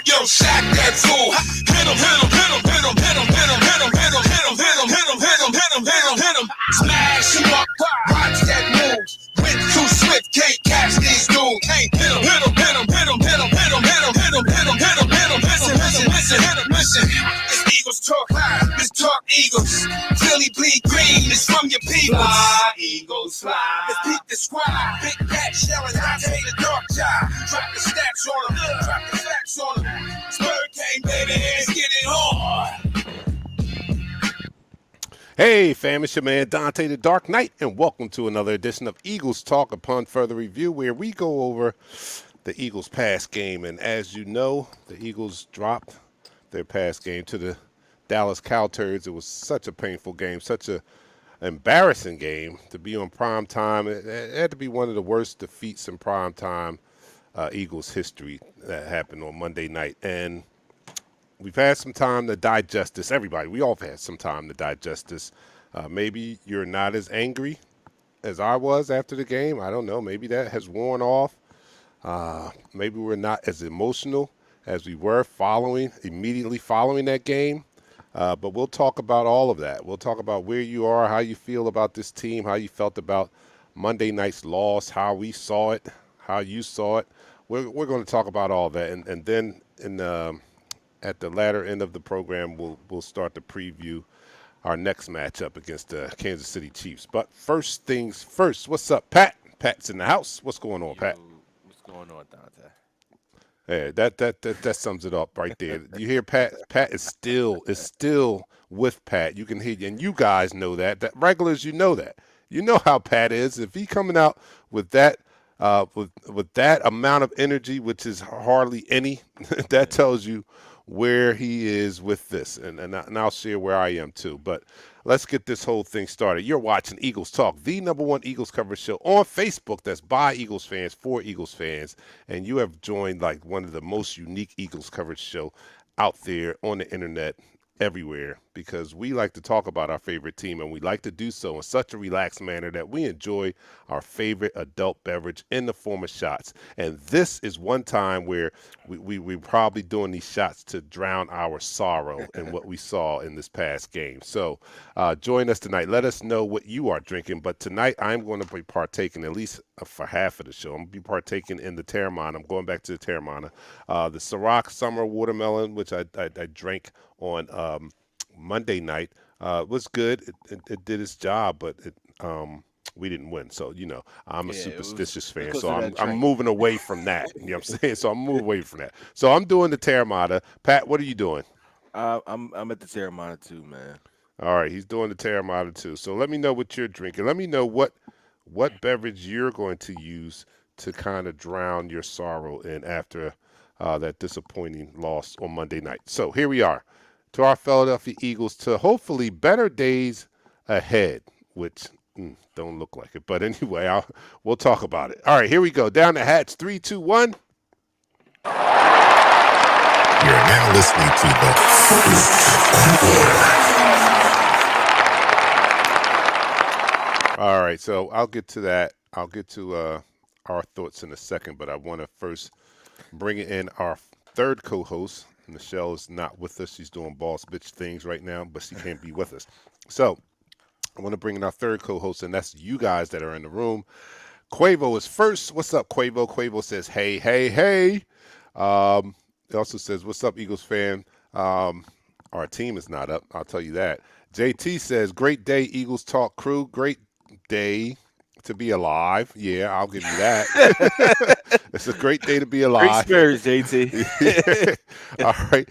Yo, Shaq that fool. Hit him, hit him, hit him, hit him, hit him, hit him, hit him, hit him, hit him, hit him, hit him, hit him, hit him, hit him, hit him. Smash him up, watch that move. Went too swift, can't catch these dudes. Hey, hit him, hit him, hit him, hit him, hit him, hit him, hit him, hit him, hit him, hit him, hit him. Listen, listen, listen, hit him, listen. This Eagles talk live, this talk Eagles. Philly bleed green, it's from your people. Fly, Eagles fly. Let's beat the squad. Big Pat shelling, I take the dark job. Drop the stats on them, drop the facts on them. Spur game, baby, let's get it on. Hey fam, it's your man Dante the Dark Knight, and welcome to another edition of Eagles Talk upon further review, where we go over the Eagles' past game. And as you know, the Eagles dropped their past game to the Dallas Cowboys. It was such a painful game, such a embarrassing game to be on prime time. It had to be one of the worst defeats in prime time Eagles history that happened on Monday night. And we've had some time to digest this. Everybody, we all have had some time to digest this. Maybe you're not as angry as I was after the game. I don't know. Maybe that has worn off. Maybe we're not as emotional as we were immediately following that game. But we'll talk about all of that. We'll talk about where you are, how you feel about this team, how you felt about Monday night's loss, how we saw it, how you saw it. We're going to talk about all that. And then at the latter end of the program, we'll start to preview our next matchup against the Kansas City Chiefs. But first things first, what's up, Pat? Pat's in the house. What's going on, Pat? What's going on, Dante? Yeah, that sums it up right there. You hear Pat? Pat is still with Pat. You can hear, and you guys know that. That regulars, you know that. You know how Pat is. If he coming out with that with that amount of energy, which is hardly any, that tells you where he is with this, and I'll share where I am too. But let's get this whole thing started. You're watching Eagles Talk, the #1 Eagles coverage show on Facebook that's by Eagles fans for Eagles fans, and you have joined like one of the most unique Eagles coverage show out there on the internet everywhere, because we like to talk about our favorite team, and we like to do so in such a relaxed manner that we enjoy our favorite adult beverage in the form of shots. And this is one time where we're probably doing these shots to drown our sorrow in what we saw in this past game. So join us tonight. Let us know what you are drinking. But tonight I'm going to be partaking, at least for half of the show, I'm going to be partaking in the Terramana. I'm going back to the Terramana. The Ciroc Summer Watermelon, which I drank on Monday night, was good. It did its job, but we didn't win. So, you know, I'm a superstitious fan. So I'm moving away from that. You know what I'm saying? So I'm moving away from that. So I'm doing the Terramana. Pat, what are you doing? I'm at the Terramana too, man. All right, he's doing the Terramana too. So let me know what you're drinking. Let me know what beverage you're going to use to kind of drown your sorrow in after that disappointing loss on Monday night. So here we are. To our Philadelphia Eagles, to hopefully better days ahead, which don't look like it. But anyway, we'll talk about it. All right, here we go. Down the hatch, 3, 2, 1. You're now listening to All right, so I'll get to that. I'll get to our thoughts in a second, but I want to first bring in our third co-host. Michelle is not with us. She's doing boss bitch things right now, but she can't be with us. So I want to bring in our third co-host, and that's you guys that are in the room. Quavo is first. What's up, Quavo? Quavo says, hey, hey, hey. He also says, what's up, Eagles fan? Our team is not up. I'll tell you that. JT says, great day, Eagles Talk crew. Great day to be alive. Yeah, I'll give you that. It's a great day to be alive. Great spirits, JT. All right.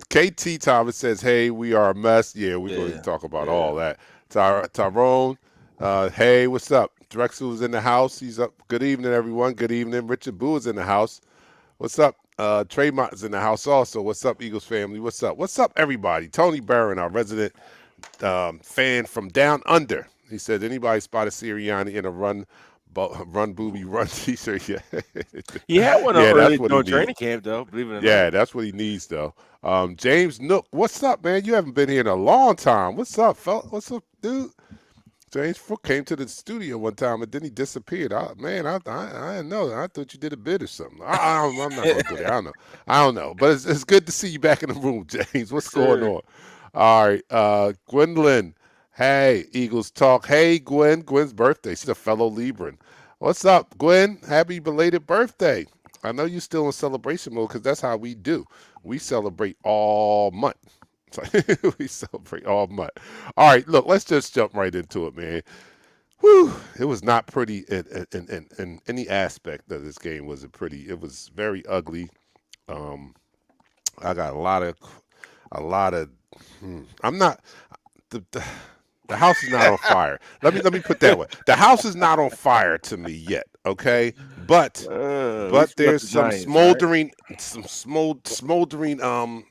KT Thomas says, hey, we are a mess. Yeah, we're going to talk about all that. Tyrone, hey, what's up? Drexel is in the house. He's up. Good evening, everyone. Good evening. Richard Boo is in the house. What's up? Tremont is in the house also. What's up, Eagles family? What's up? What's up, everybody? Tony Barron, our resident fan from down under. He said, anybody spotted Sirianni in a run booby run t-shirt? Yeah. He had one early during training camp, though, believe it or not. Yeah, that's what he needs, though. James Nook, what's up, man? You haven't been here in a long time. What's up, fella? What's up, dude? James Foot came to the studio one time and then he disappeared. I didn't know. I thought you did a bit or something. I'm not going to go there. I don't know. I don't know. But it's good to see you back in the room, James. What's going Sir. on? All right. Gwendolyn. Hey, Eagles talk. Hey, Gwen. Gwen's birthday. She's a fellow Libran. What's up, Gwen? Happy belated birthday. I know you're still in celebration mode because that's how we do. We celebrate all month. We celebrate all month. All right, look, let's just jump right into it, man. Whew, it was not pretty in any aspect of this game. Was it pretty? It was very ugly. Um, I got a lot of. I'm not the the house is not on fire. Let me put that way. The house is not on fire to me yet. Okay, but At but least we got there's the some Giants, right? smoldering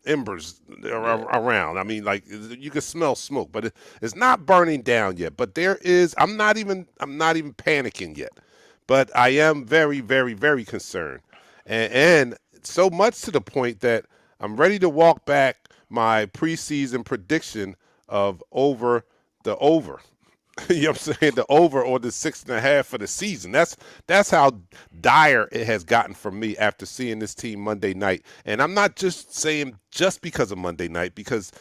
embers Yeah. around. I mean, like you can smell smoke, but it's not burning down yet. But there is. I'm not even panicking yet, but I am very very very concerned, and so much to the point that I'm ready to walk back my preseason prediction of the over. You know what I'm saying? The over or the 6.5 for the season. That's how dire it has gotten for me after seeing this team Monday night. And I'm not just saying just because of Monday night, because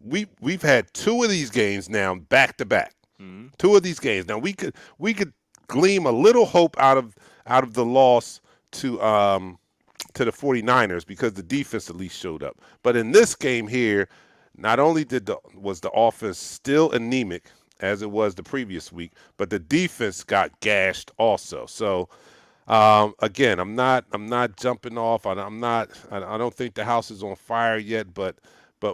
we've had two of these games now back to back. Hmm. Two of these games. Now we could gleam a little hope out of the loss to the 49ers because the defense at least showed up. But in this game here, not only was the offense still anemic as it was the previous week, but the defense got gashed also. So again, I'm not jumping off. I'm not. I don't think the house is on fire yet, but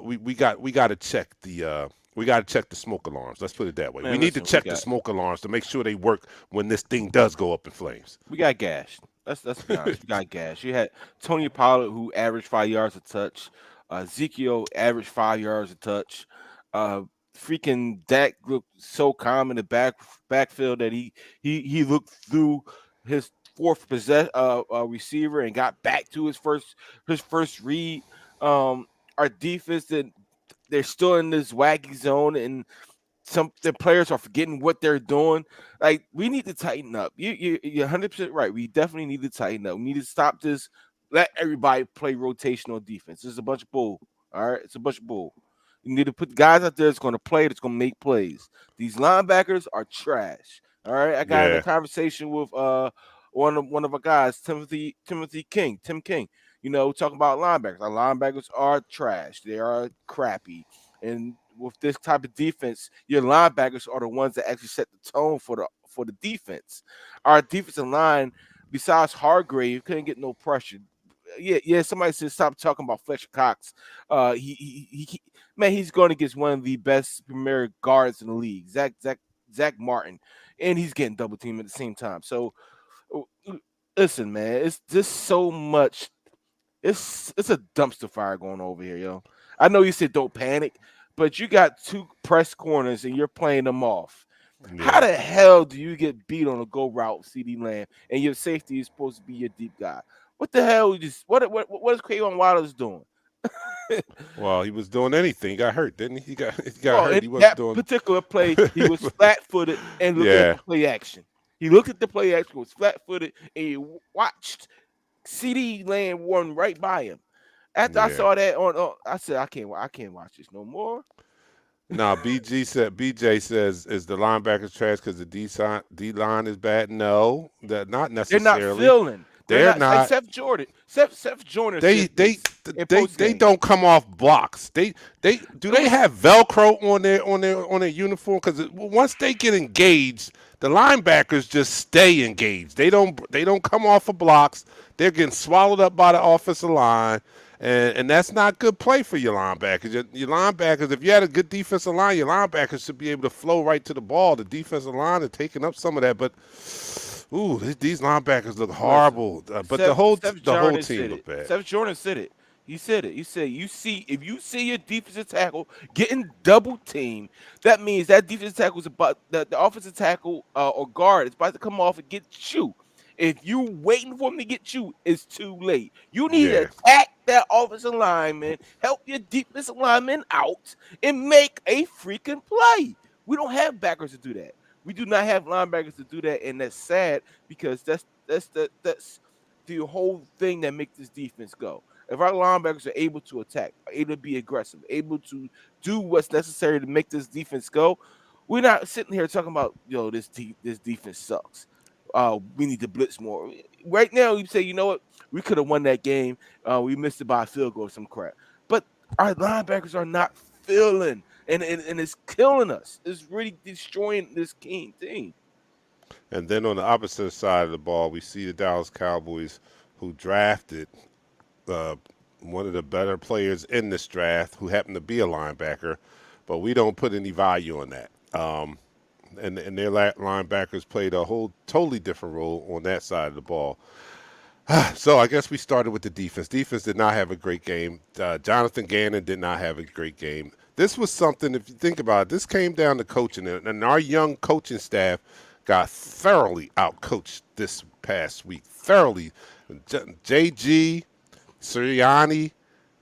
we got to check the smoke alarms. Let's put it that way. We Man, need to listen, we check the got smoke alarms to make sure they work when this thing does go up in flames. we got gashed. Let's be honest. We got gashed. You had Tony Pollard who averaged 5 yards a touch. Ezekiel averaged 5 yards a touch. Uh, Freaking Dak looked so calm in the backfield that he looked through his receiver and got back to his first read. Our defense, they're still in this wacky zone, and some the players are forgetting what they're doing. Like, we need to tighten up. You're 100% right. We definitely need to tighten up. We need to stop this. Let everybody play rotational defense. It's a bunch of bull. All right, it's a bunch of bull. You need to put guys out there that's going to play. That's going to make plays. These linebackers are trash. All right, I got in a Yeah, conversation with one of our guys, Timothy King, Tim King. Talking about linebackers. Our linebackers are trash. They are crappy. And with this type of defense, your linebackers are the ones that actually set the tone for the defense. Our defensive line, besides Hargrave, couldn't get no pressure. Yeah. Somebody said stop talking about Fletcher Cox. Man, he's going against one of the best premier guards in the league, Zach Martin, and he's getting double teamed at the same time. So, listen, man, it's just so much. It's a dumpster fire going over here, yo. I know you said don't panic, but you got two press corners and you're playing them off. How yeah. the hell do you get beat on a go route, CD Lamb, and your safety is supposed to be your deep guy? What the hell? What is Kayvon Wallace doing? Well, he was doing anything. He got hurt, didn't he? He got Well, hurt. in He wasn't that doing. particular play, he was flat footed and looking at Yeah, the play action. He looked at the play action, was flat footed, and he watched CD Lamb run right by him. After I yeah. saw that I said I can't watch this no more. Now, BJ says is the linebackers trash because the D line is bad. No, that not They're not necessarily. feeling. They're They're not like not. Seth Joyner They said they this in post they game. don't come off blocks. They have Velcro on their uniform because once they get engaged, the linebackers just stay engaged. They don't come off of blocks. They're getting swallowed up by the offensive line, and that's not good play for your linebackers. Your linebackers, if you had a good defensive line, your linebackers should be able to flow right to the ball. The defensive line is taking up some of that, but. Ooh, these linebackers look Listen, horrible, but the Seth whole Seth the whole Joyner team said look it. bad. Seth Joyner said it. He said it. He said if you see your defensive tackle getting double teamed, that means that defensive tackle is about the offensive tackle or guard is about to come off and get you. If you waiting for him to get you, it's too late. You need to Yeah, attack that offensive lineman, help your defensive lineman out, and make a freaking play. We don't have backers to do that. We do not have linebackers to do that, and that's sad because that's the whole thing that makes this defense go. If our linebackers are able to attack, able to be aggressive, able to do what's necessary to make this defense go, we're not sitting here talking about this defense sucks. We need to blitz more. Right now, you say, you know what, we could have won that game. We missed it by a field goal or some crap. But our linebackers are not feeling, and it's killing us. It's really destroying this King team. And then on the opposite side of the ball, we see the Dallas Cowboys, who drafted uh, one of the better players in this draft, who happened to be a linebacker, but we don't put any value on that. And their linebackers played a whole totally different role on that side of the ball. So I guess we started with the defense. Defense did not have a great game. Jonathan Gannon did not have a great game. This was something, if you think about it, this came down to coaching, and our young coaching staff got thoroughly outcoached this past week. Thoroughly. JG, Sirianni,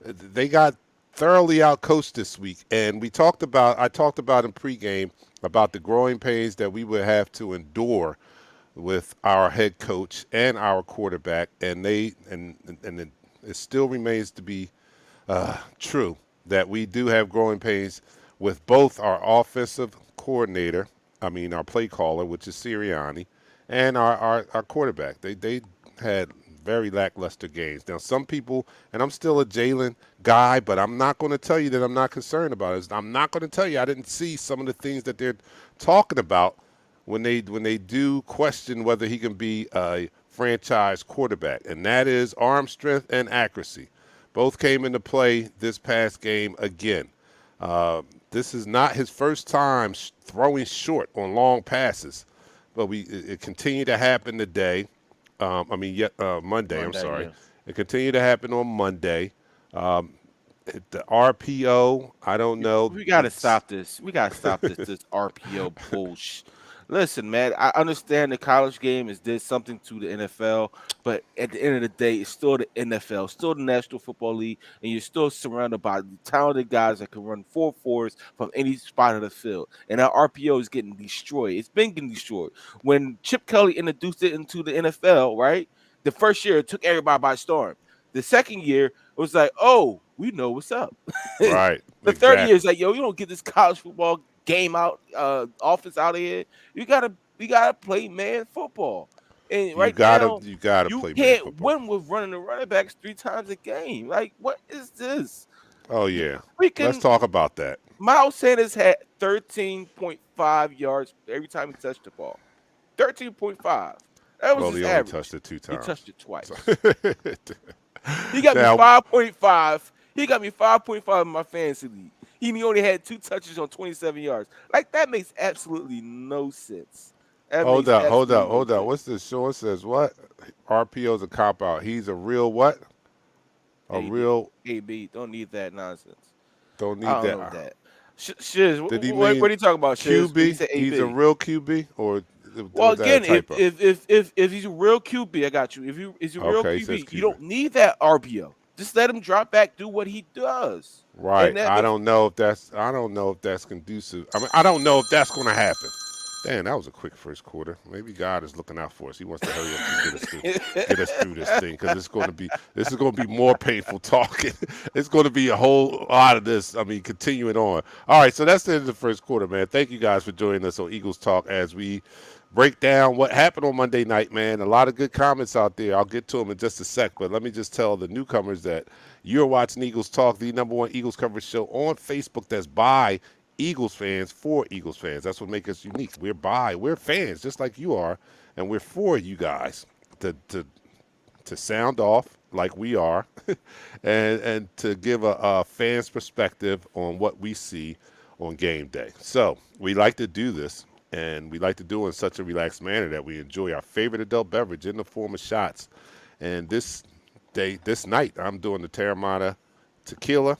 they got thoroughly outcoached this week. And I talked about in pregame about the growing pains that we would have to endure with our head coach and our quarterback, and it still remains to be true that we do have growing pains with both our offensive coordinator, our play caller, which is Sirianni, and our quarterback. They had very lackluster games. Now, some people, and I'm still a Jalen guy, but I'm not going to tell you that I'm not concerned about it. I'm not going to tell you I didn't see some of the things that they're talking about when they do question whether he can be a franchise quarterback, and that is arm strength and accuracy. Both came into play this past game again. This is not his first time throwing short on long passes, but it continued to happen today. Monday. I'm Monday, sorry. yeah. It continued to happen on Monday. Um, the RPO, I don't know. We gotta stop this. We gotta stop this RPO bullshit. Listen, man, I understand the college game is did something to the NFL, but at the end of the day, it's still the NFL, still the National Football League, and you're still surrounded by talented guys that can run 4.4s from any spot of the field. And our RPO is getting destroyed. It's been getting destroyed. When Chip Kelly introduced it into the NFL, right? The first year it took everybody by storm. The second year it was like, oh, we know what's up. Right, The third year is exactly. like, yo, you don't get this college football game out, offense out of here. We gotta play man football. And You right gotta now, you gotta you play man can't football. win with running the running backs 3 times a game. Like, what is this? Oh You yeah, let's freaking talk about that. Miles Sanders had 13.5 yards every time he touched the ball. 13.5. That was Well, his he only touched average. it two He times. touched it So twice. He got me now, 5.5. He got me 5.5 in my fantasy league. He only had 2 touches on 27 yards. Like, that makes absolutely no sense. That hold makes up, hold absolutely up, no hold up. sense. What's this? Sean says what? RPO's a cop out. He's a real what? A AD, real AB, don't need that nonsense. don't I need don't that. know that. Shiz, Did he what mean are you talking about, Shiz? When you QB? say He's a AB? real QB, or Well, was that a again, if typo? if if if if he's a real QB, I got you. If you is a real Okay, he says QB, you QB. don't need that RPO. Just let him drop back, do what he does, and Right. that I makes don't know if that's. I don't know if that's conducive. I don't know if that's going to happen. Damn, that was a quick first quarter. Maybe God is looking out for us. He wants to hurry up and get us through this thing, because this is going to be more painful talking. It's going to be a whole lot of this. Continuing on. All right, so that's the end of the first quarter, man. Thank you guys for joining us on Eagles Talk as we break down what happened on Monday night, man. A lot of good comments out there. I'll get to them in just a sec, but let me just tell the newcomers that you're watching Eagles Talk, the #1 Eagles coverage show on Facebook that's by Eagles fans for Eagles fans. That's what makes us unique. We're fans just like you are, and we're for you guys to sound off like we are, and to give a fan's perspective on what we see on game day. So we like to do this, and we like to do it in such a relaxed manner that we enjoy our favorite adult beverage in the form of shots. And this night, I'm doing the Terramana tequila,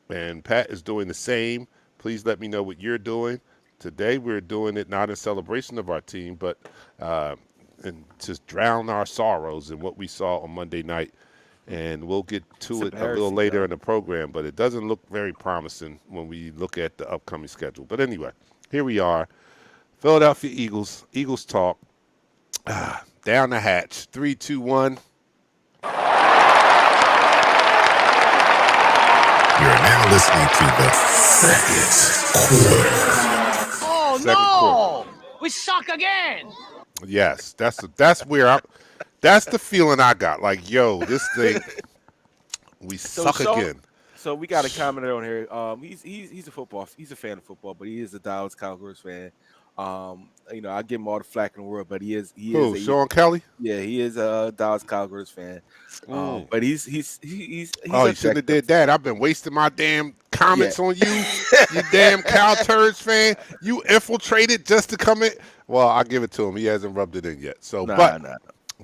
and Pat is doing the same. Please let me know what you're doing. Today, we're doing it not in celebration of our team, but uh, and to drown our sorrows in what we saw on Monday night. And we'll get it's to it a little embarrassing, later in though. the program, but it doesn't look very promising when we look at the upcoming schedule. But anyway, here we are. Philadelphia Eagles. Eagles talk. Down the hatch. 3-2-1. You're now listening to the second quarter. Oh Second quarter. no! We suck again. Yes, that's where I'm. That's the feeling I got. Like, yo, this thing, we So suck Sean, again. so we got a commenter on here. He's a football. He's a fan of football, but he is a Dallas Cowboys fan. I give him all the flack in the world, but he is Who? a Sean Kelly? yeah, he is a Dallas Cowboys fan. Mm. But he's Oh, you shouldn't have objective. did that. I've been wasting my damn Yeah, comments on you, you damn cow turds fan. You infiltrated just to come in. Well, I give it to him. He hasn't rubbed it in yet. So, nah.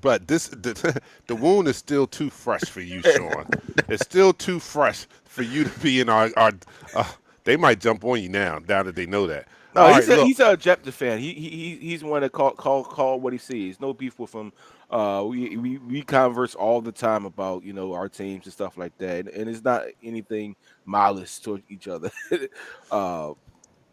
but this the wound is still too fresh for you, Sean. It's still too fresh for you to be in our. They might jump on you now that they know that. No, All right, look. he's an objective fan. He's one that call what he sees. No beef with him. We converse all the time about our teams and stuff like that, and it's not anything malice toward each other. uh,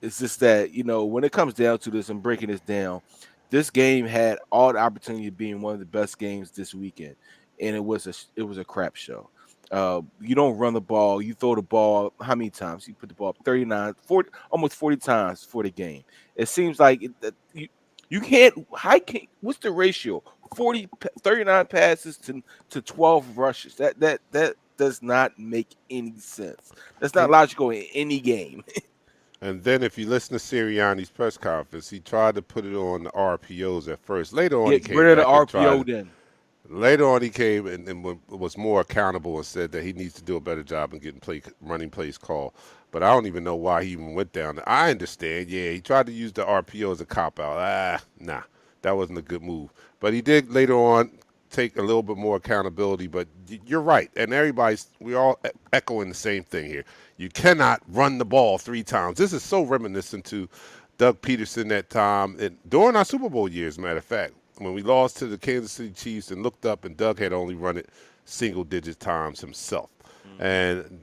it's just that when it comes down to this and breaking this down, this game had all the opportunity of being one of the best games this weekend, and it was a crap show. You don't run the ball, you throw the ball how many times? You put the ball up 39, 40, almost 40 times for the game. It seems like that you can't what's the ratio? 39 passes to 12 rushes. That does not make any sense. That's not logical in any game. And then if you listen to Sirianni's press conference, he tried to put it on the RPOs at first. Later on, he Get came rid of the back and tried. RPO then. Later on, he came and was more accountable and said that he needs to do a better job in getting running plays called. But I don't even know why he even went down there. I understand. Yeah, he tried to use the RPO as a cop out. Nah, that wasn't a good move. But he did later on take a little bit more accountability. But you're right, and we're all echoing the same thing here. You cannot run the ball 3 times. This is so reminiscent to Doug Peterson that time and during our Super Bowl years, matter of fact, when we lost to the Kansas City Chiefs and looked up and Doug had only run it single-digit times himself. And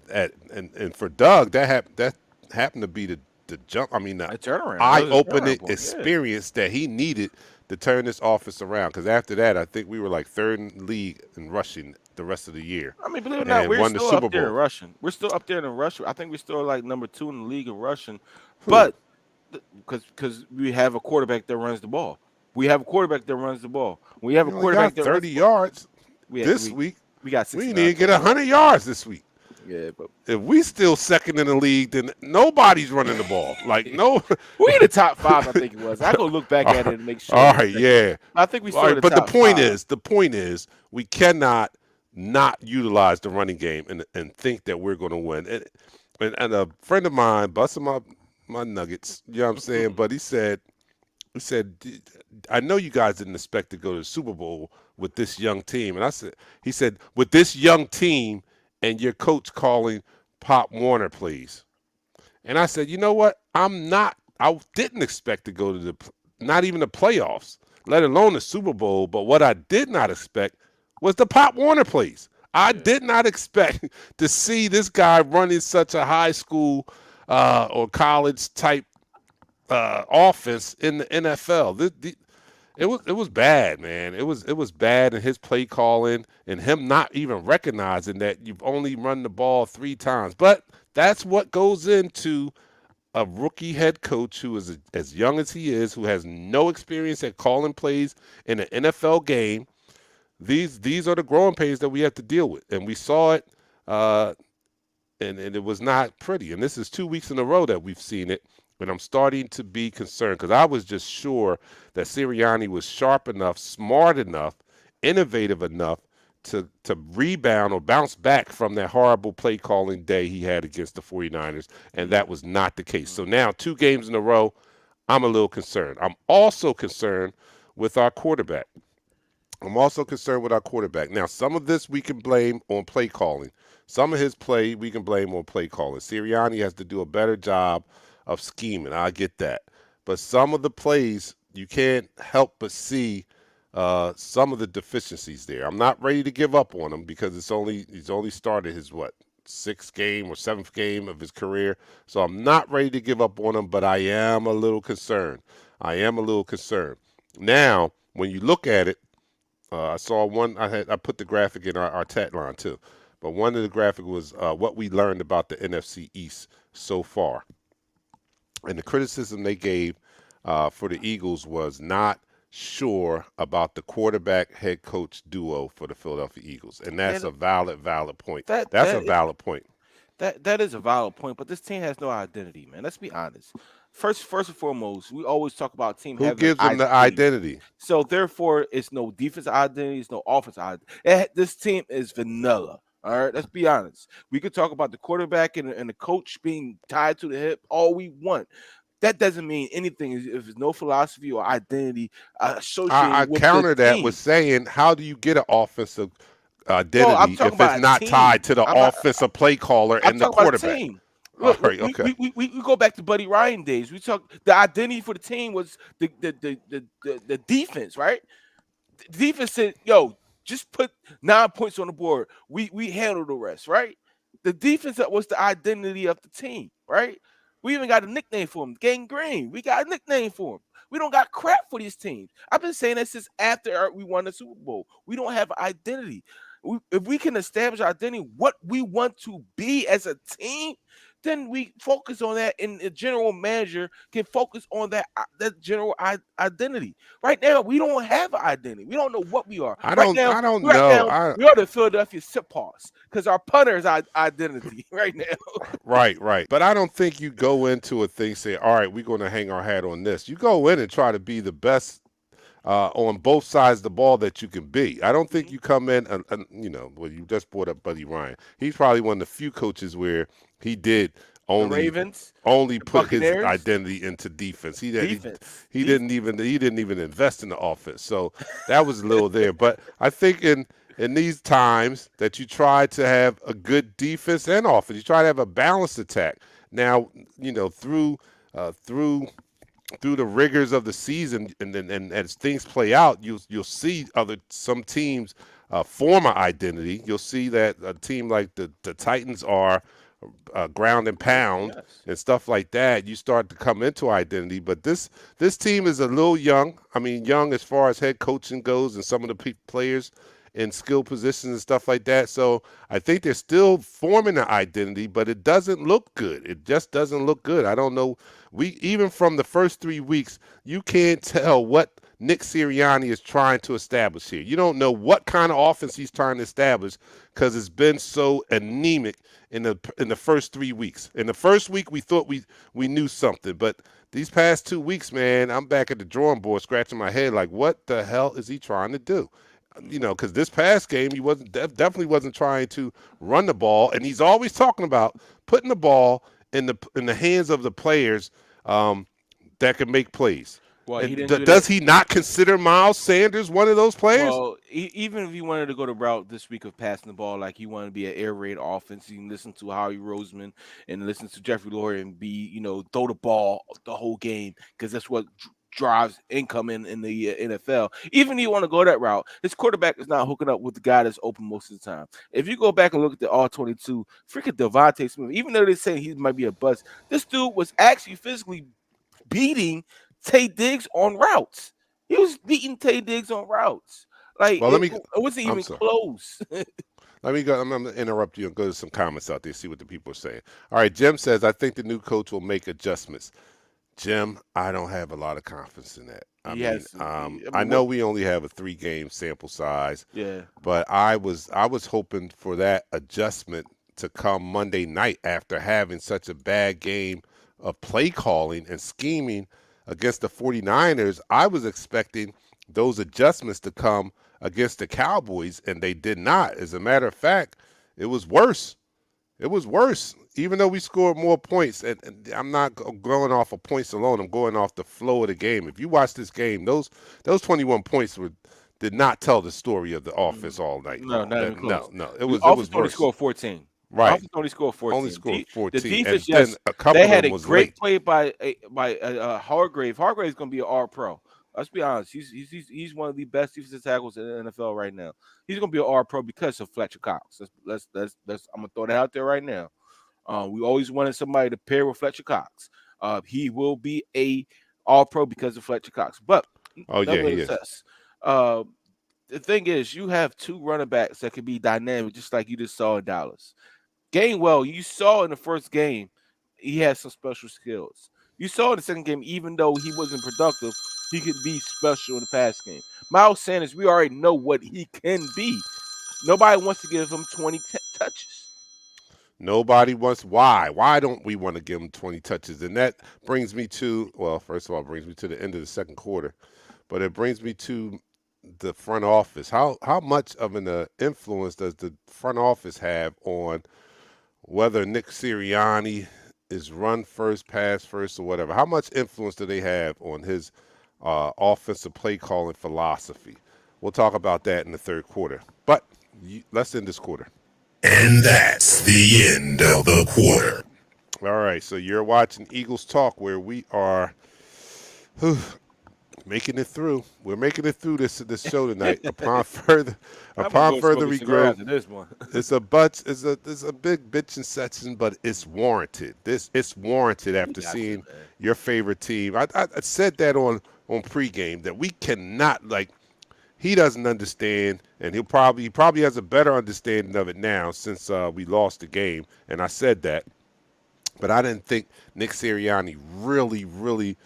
for Doug, that happened to be the jump. I mean, the A turnaround. eye-opening Turnaround point, yeah. experience that he needed to turn this offense around. Because after that, I think we were like 3rd in the league in rushing the rest of the year. I mean, believe it or not, And we're won the still Super up there in Bowl. rushing. We're still up there in rushing. I think we're still like number 2 in the league in rushing, Who? but because we have a quarterback that runs the ball. We have a quarterback that runs the ball. We have a We only quarterback got that 30 yards we, this we, week. we got We 69. need to get 100 yards this week. Yeah, but If we still second in the league, then nobody's running the ball. Like, no. we in the top 5. I think it was. I go look back at it and make sure. All right, yeah. I think we still All in right, the but the top point 5. is, we cannot not utilize the running game and think that we're going to win. And a friend of mine busted my nuggets, you know what I'm saying? But he said, I know you guys didn't expect to go to the Super Bowl with this young team. And he said, with this young team and your coach calling Pop Warner, please. And I said, you know what? I didn't expect to go to not even the playoffs, let alone the Super Bowl. But what I did not expect was the Pop Warner plays. I did not expect to see this guy running such a high school or college type offense in the NFL. It was bad, man. It was bad in his play calling and him not even recognizing that you've only run the ball 3 times. But that's what goes into a rookie head coach who is as young as he is, who has no experience at calling plays in an NFL game. These are the growing pains that we have to deal with, and we saw it, and it was not pretty. And this is 2 weeks in a row that we've seen it. And I'm starting to be concerned because I was just sure that Sirianni was sharp enough, smart enough, innovative enough to rebound or bounce back from that horrible play calling day he had against the 49ers, and that was not the case. So now 2 games in a row, I'm a little concerned. I'm also concerned with our quarterback. Now, some of this we can blame on play calling. Some of his play we can blame on play calling. Sirianni has to do a better job of scheming. I get that. But some of the plays, you can't help but see some of the deficiencies there. I'm not ready to give up on him because he's only started his sixth game or seventh game of his career. So I'm not ready to give up on him, but I am a little concerned. I am a little concerned. Now, when you look at it, I saw one. I put the graphic in our chat line too, but one of the graphic was what we learned about the NFC East so far, and the criticism they gave for the Eagles was not sure about the quarterback head coach duo for the Philadelphia Eagles, and that's And a valid point. that That's a that valid point. that is a valid point, but this team has no identity, man. Let's be honest. First and foremost, we always talk about team Who having an gives them the identity. identity? So therefore, it's no defensive identity, it's no offensive identity. This team is vanilla. All right, let's be honest. We could talk about the quarterback and the coach being tied to the hip all we want. That doesn't mean anything if there's no philosophy or identity I associated with the counter that with team. saying, how do you get an offensive No, I'm identity talking if it's about a not tied team. to the I'm not. offensive play caller I'm and the talking about a quarterback? team. All Look, right, we, okay. we go back to Buddy Ryan days. We talk the identity for the team was the defense, right? The defense said, "Yo, just put 9 points on the board. We handle the rest, right?" The defense was the identity of the team, right? We even got a nickname for him, Gang Green. We got a nickname for him. We don't got crap for these teams. I've been saying that since after we won the Super Bowl. We don't have an identity. If we can establish our identity, what we want to be as a team, then we focus on that, and the general manager can focus on that general identity. Right now, we don't have an identity. We don't know what we are. I don't Right know. now, we are the Philadelphia Sipars because our punter's identity right now. Right. But I don't think you go into a thing say, all right, we're going to hang our hat on this. You go in and try to be the best on both sides of the ball that you can be. I don't think you come in and well, you just brought up Buddy Ryan. He's probably one of the few coaches where he did The only Ravens, only the put his Buccaneers, identity into defense. He defense. didn't even invest in the offense. So that was a little there. But I think in these times that you try to have a good defense and offense, you try to have a balanced attack. Now, through the rigors of the season, and as things play out, you'll see some teams form an identity. You'll see that a team like the Titans are ground and pound Yes. and stuff like that. You start to come into identity, but this team is a little young. I mean, young as far as head coaching goes, and some of the players in skill positions and stuff like that. So I think they're still forming an identity, but it doesn't look good. It just doesn't look good. I don't know. Even from the first 3 weeks, you can't tell what Nick Sirianni is trying to establish here. You don't know what kind of offense he's trying to establish because it's been so anemic in the first 3 weeks. In the first week, we thought we knew something, but these past 2 weeks, man, I'm back at the drawing board scratching my head like, what the hell is he trying to do? Because this past game, he definitely wasn't trying to run the ball, and he's always talking about putting the ball in the hands of the players that can make plays. Well, he And didn't do does that. he not consider Miles Sanders one of those players? Well, even if he wanted to go the route this week of passing the ball, like he wanted to be an air raid offense, you can listen to Howie Roseman and listen to Jeffrey Lurie and throw the ball the whole game because that's what drives income in the NFL. Even if you want to go that route, his quarterback is not hooking up with the guy that's open most of the time. If you go back and look at the All-22, freaking Devontae Smith, even though they say he might be a bust, this dude was actually physically beating Tay Diggs on routes. He was beating Tay Diggs on routes. Like Well, it wasn't I'm even sorry. close. Let me go. I'm going to interrupt you and go to some comments out there, see what the people are saying. All right, Jim says, I think the new coach will make adjustments. Jim, I don't have a lot of confidence in that. I know we only have a 3-game sample size, Yeah. but I was hoping for that adjustment to come Monday night after having such a bad game of play calling and scheming against the 49ers. I was expecting those adjustments to come against the Cowboys, and they did not. As a matter of fact, it was worse. It was worse, even though we scored more points. And I'm not going off of points alone. I'm going off the flow of the game. If you watch this game, those 21 points did not tell the story of the offense all night No, long. not even close. No. The It was offense only worse. scored 14. Right. Offense only scored 14. Only scored 14. The defense, and then yes, a couple they of had them a was great late. play by Hargrave. Hargrave is going to be an All-Pro. Let's be honest. He's one of the best defensive tackles in the NFL right now. He's gonna be an All Pro because of Fletcher Cox. Let's I'm gonna throw that out there right now. We always wanted somebody to pair with Fletcher Cox. He will be a All Pro because of Fletcher Cox. But Oh yeah, he is. nevertheless, uh, the thing is, you have two running backs that can be dynamic, just like you just saw in Dallas. Gainwell, you saw in the first game, he had some special skills. You saw in the second game, even though he wasn't productive, he could be special in the pass game. Miles Sanders, we already know what he can be. Nobody wants to give him 20 touches. Nobody wants. Why? Why don't we want to give him 20 touches? And that brings me to, well, first of all, it brings me to the end of the second quarter, but it brings me to the front office. How much of an influence does the front office have on whether Nick Sirianni is run first, pass first, or whatever? How much influence do they have on his offensive play calling philosophy? We'll talk about that in the third quarter. But let's end this quarter. And that's the end of the quarter. All right, so you're watching Eagles Talk, where we are making it through. We're making it through this show tonight. Upon further regroup, This one. it's a big bitching session, but it's warranted. It's warranted after seeing your favorite team. I said that on pregame that we cannot, like, he doesn't understand, and he probably has a better understanding of it now since we lost the game. And I said that, but I didn't think Nick Sirianni really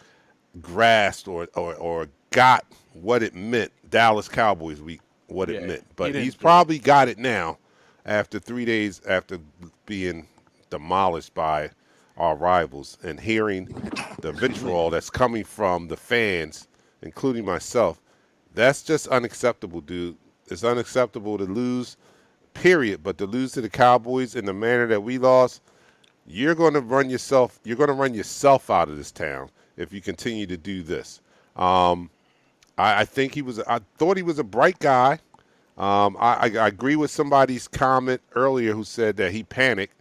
grasped or got what it meant, Dallas Cowboys week, what it meant. But he's probably got it now after 3 days after being demolished by our rivals and hearing the vitriol that's coming from the fans, including myself. That's just unacceptable, dude. It's unacceptable to lose, period. But to lose to the Cowboys in the manner that we lost, you're going to run yourself out of this town if you continue to do this. I thought he was a bright guy. I agree with somebody's comment earlier who said that he panicked,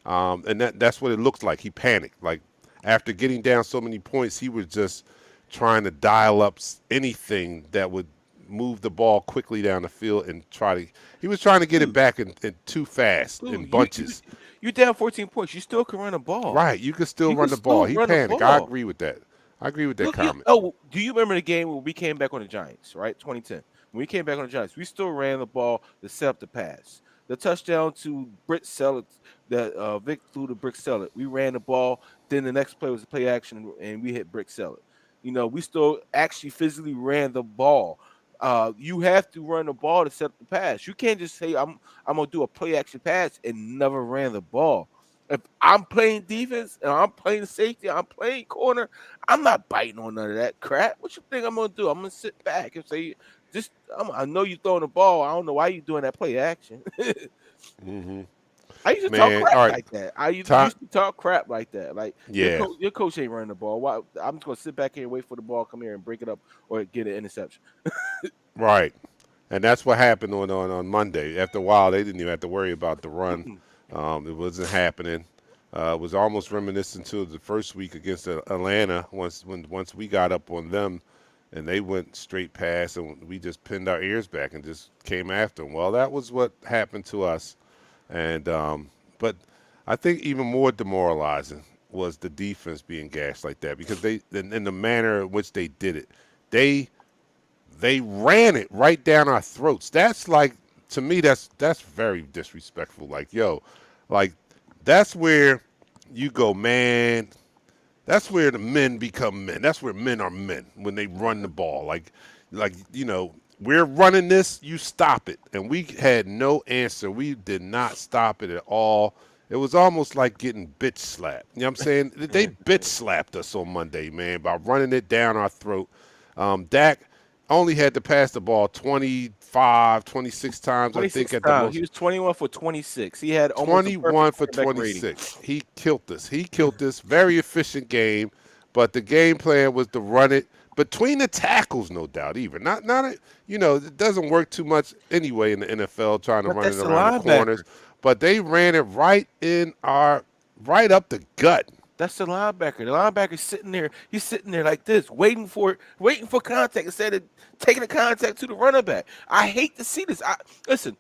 and that's what it looks like. He panicked. Like, after getting down so many points, he was just trying to dial up anything that would move the ball quickly down the field and he was trying to get it back in too fast in bunches. You down 14 points. You still can run the ball. Right. You can still run the ball. He panicked. I agree with that. Comment. Do you remember the game when we came back on the Giants, right? 2010. When we came back on the Giants, we still ran the ball to set up the pass. The touchdown to Britt Sellett, that Vic threw to Brick Sellett. We ran the ball. Then the next play was a play action, and we hit Brick Sellett. We still actually physically ran the ball. You have to run the ball to set up the pass. You can't just say I'm gonna do a play action pass and never ran the ball. If I'm playing defense and I'm playing safety, I'm playing corner, I'm not biting on none of that crap. What you think I'm gonna do? I'm gonna sit back and say, I know you throwing the ball. I don't know why you doing that play action. Mm-hmm. I used to talk crap like that. I used to talk crap like that. Like, your coach ain't running the ball. Why? I'm just gonna sit back here and wait for the ball, come here and break it up or get an interception. Right, and that's what happened on Monday. After a while, they didn't even have to worry about the run. It wasn't happening. It was almost reminiscent to the first week against Atlanta. Once we got up on them, and they went straight past, and we just pinned our ears back and just came after them. Well, that was what happened to us. And but I think even more demoralizing was the defense being gashed like that, because they, in the manner in which they did it, they ran it right down our throats. That's like, to me, that's very disrespectful. Like, yo, like, that's where you go, man. That's where the men become men. That's where men are men, when they run the ball. Like we're running this, you stop it. And we had no answer. We did not stop it at all. It was almost like getting bitch slapped. You know what I'm saying? They bitch slapped us on Monday, man, by running it down our throat. Dak only had to pass the ball 25, 26 times, I think, at the most. He was 21 for 26. He had almost 21 for 26. He killed us. Very efficient game, but the game plan was to run it between the tackles, no doubt. Even not it doesn't work too much anyway in the NFL, trying to run it around the corners. But they ran it right up the gut. That's the linebacker. The linebacker's sitting there. He's sitting there like this, waiting for contact instead of taking the contact to the running back. I hate to see this. Listen.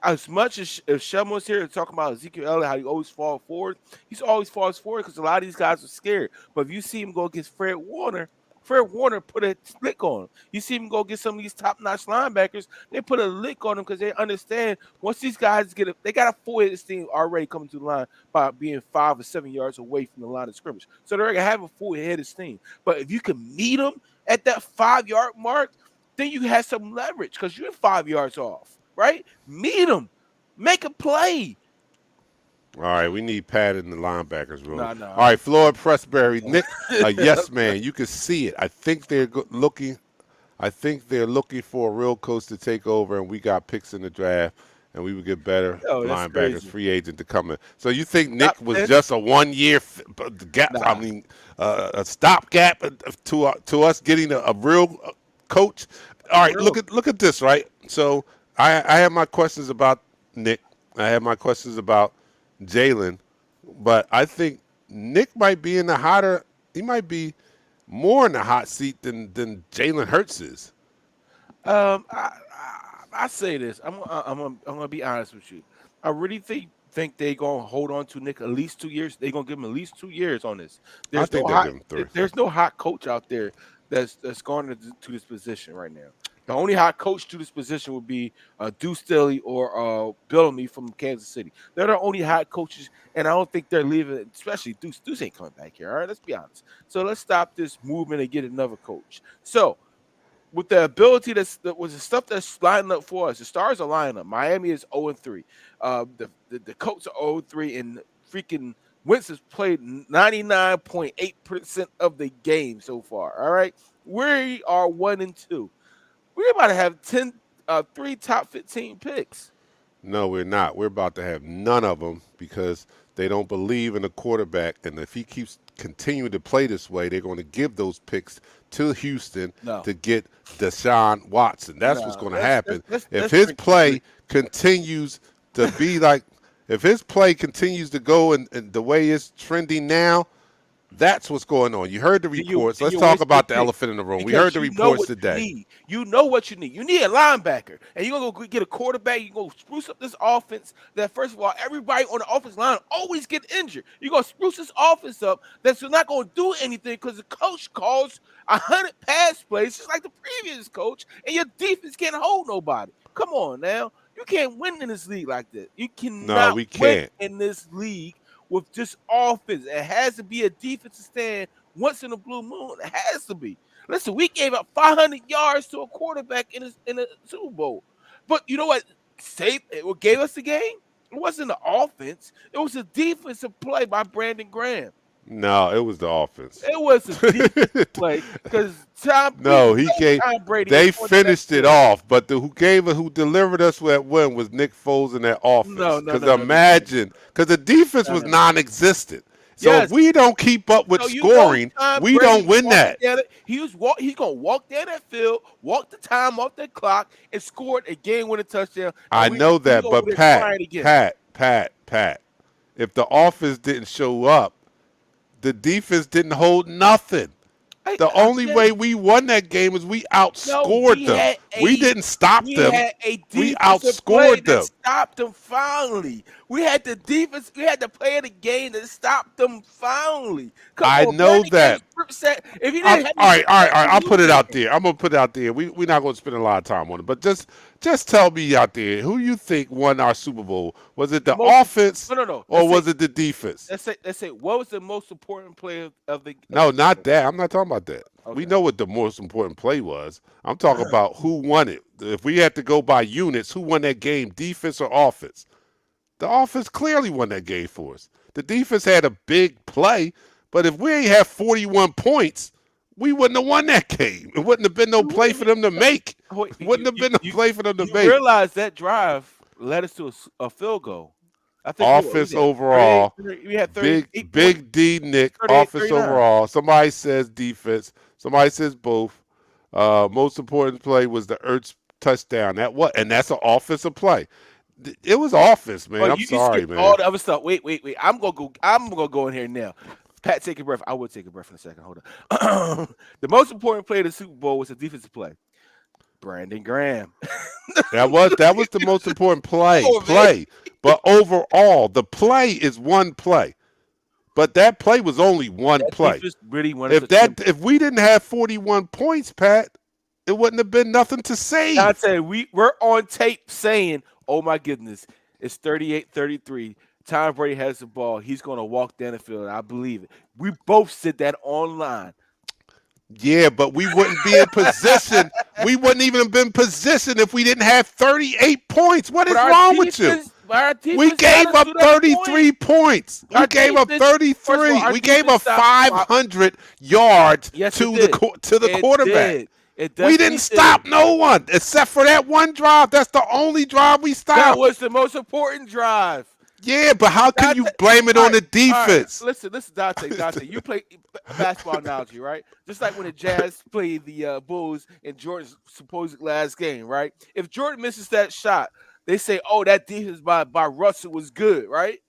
As much as if Shelton was here talking about Ezekiel Elliott, how he always falls forward, he's always falls forward because a lot of these guys are scared. But if you see him go against Fred Warner put a lick on him. You see him go get some of these top-notch linebackers, they put a lick on him because they understand once these guys they got a full-headed steam already coming to the line by being 5 or 7 yards away from the line of scrimmage. So they're going to have a full-headed steam. But if you can meet them at that 5-yard mark, then you have some leverage because you're 5 yards off. Right? Meet him. Make a play. All right, we need Pat in the linebackers room. No. All right, Floyd Pressberry, Nick, yes, man. You can see it. I think they're looking. I think they're looking for a real coach to take over, and we got picks in the draft, and we would get better linebackers, crazy. free agent to come in. So you think Nick was just a 1 year gap? Nah. I mean, a stopgap to us getting a real coach. All right, look at this, right? So I have my questions about Nick. I have my questions about Jalen, but I think Nick might be he might be more in the hot seat than Jalen Hurts is. I say this. I'm gonna be honest with you. I really think they're gonna hold on to Nick at least 2 years. They're gonna give him at least 2 years on this. I think they'll give him 3. There's no hot coach out there that's gone to this position right now. The only hot coach to this position would be Deuce Staley or Bellamy from Kansas City. They're the only hot coaches, and I don't think they're leaving, especially Deuce. Deuce ain't coming back here, all right? Let's be honest. So let's stop this movement and get another coach. So with the ability that was the stuff that's lining up for us, the stars are lining up. Miami is 0-3. The Colts are 0-3, and freaking Wentz has played 99.8% of the game so far, all right? We are 1-2. We're about to have 3 top 15 picks. No, we're not. We're about to have none of them because they don't believe in the quarterback. And if he keeps continuing to play this way, they're going to give those picks to Houston to get Deshaun Watson. That's what's going to happen. If his play continues to be like, if his play continues to go in the way it's trending now, that's what's going on. You heard the reports. Let's talk about the elephant in the room. We heard the reports today. You know what you need. You need a linebacker. And you're going to go get a quarterback. You're going to spruce up this offense that, first of all, everybody on the offensive line always get injured. You're going to spruce this offense up that's not going to do anything because the coach calls 100 pass plays just like the previous coach, and your defense can't hold nobody. Come on now. You can't win in this league like this. You cannot win in this league with just offense. It has to be a defensive stand once in a blue moon. It has to be. Listen, we gave up 500 yards to a quarterback in a Super Bowl. But you know what? What gave us the game? It wasn't the offense. It was a defensive play by Brandon Graham. No, it was the offense. It was a defensive play because Tom Brady. They finished it off, but who delivered us that win was Nick Foles in that offense. Because imagine, because the defense was non-existent. So if we don't keep up with scoring, we don't win that. He's going to walk down that field, walk the time off that clock, and score a game-winning touchdown. I know that, but Pat, if the offense didn't show up, the defense didn't hold nothing. The only way we won that game is we outscored them. We didn't stop them. We outscored them. Stopped them finally. We had the defense. We had to play the game that stopped them finally. I know that. If you didn't all right. I'll put it out there. I'm gonna put it out there. We're not gonna spend a lot of time on it, but just tell me out there who you think won our Super Bowl. Was it the offense? No. Or was it the defense? Let's say what was the most important play of the? No, not that. I'm not talking about that. Okay. We know what the most important play was. I'm talking about who won it. If we had to go by units, who won that game, defense or offense? The offense clearly won that game for us. The defense had a big play, but if we ain't have 41 points, we wouldn't have won that game. It wouldn't have been no play for them to make. It wouldn't have been no play for them to make. You realize that drive led us to a field goal. I think offense overall, we had big D Nick, offense overall. Somebody says defense. Somebody says both. Most important play was the Ertz touchdown. And that's an offensive play. It was offense, man. I'm sorry, man. All the other stuff. Wait. I'm gonna go in here now. Pat, take a breath. I will take a breath in a second. Hold on. The most important play of the Super Bowl was a defensive play. Brandon Graham. That was the most important play. Oh, man. But overall, the play is one play. But that play was only one That play. defense really wanted to. If we didn't have 41 points, Pat, it wouldn't have been nothing to say. Dante, we're on tape saying, "Oh my goodness, it's 38-33. Tom Brady has the ball. He's going to walk down the field." I believe it. We both said that online. Yeah, but we wouldn't be in position. We wouldn't even have been positioned if we didn't have 38 points. What is wrong with you? We gave up 33 points. We gave up 33. We gave up 500 yards to the quarterback. We didn't stop no one except for that one drive. That's the only drive we stopped. That was the most important drive. Yeah, but how can you blame it on the defense? Right. Listen, Dante, you play basketball analogy, right? Just like when the Jazz played the Bulls in Jordan's supposed last game, right? If Jordan misses that shot, they say, "Oh, that defense by Russell was good," right?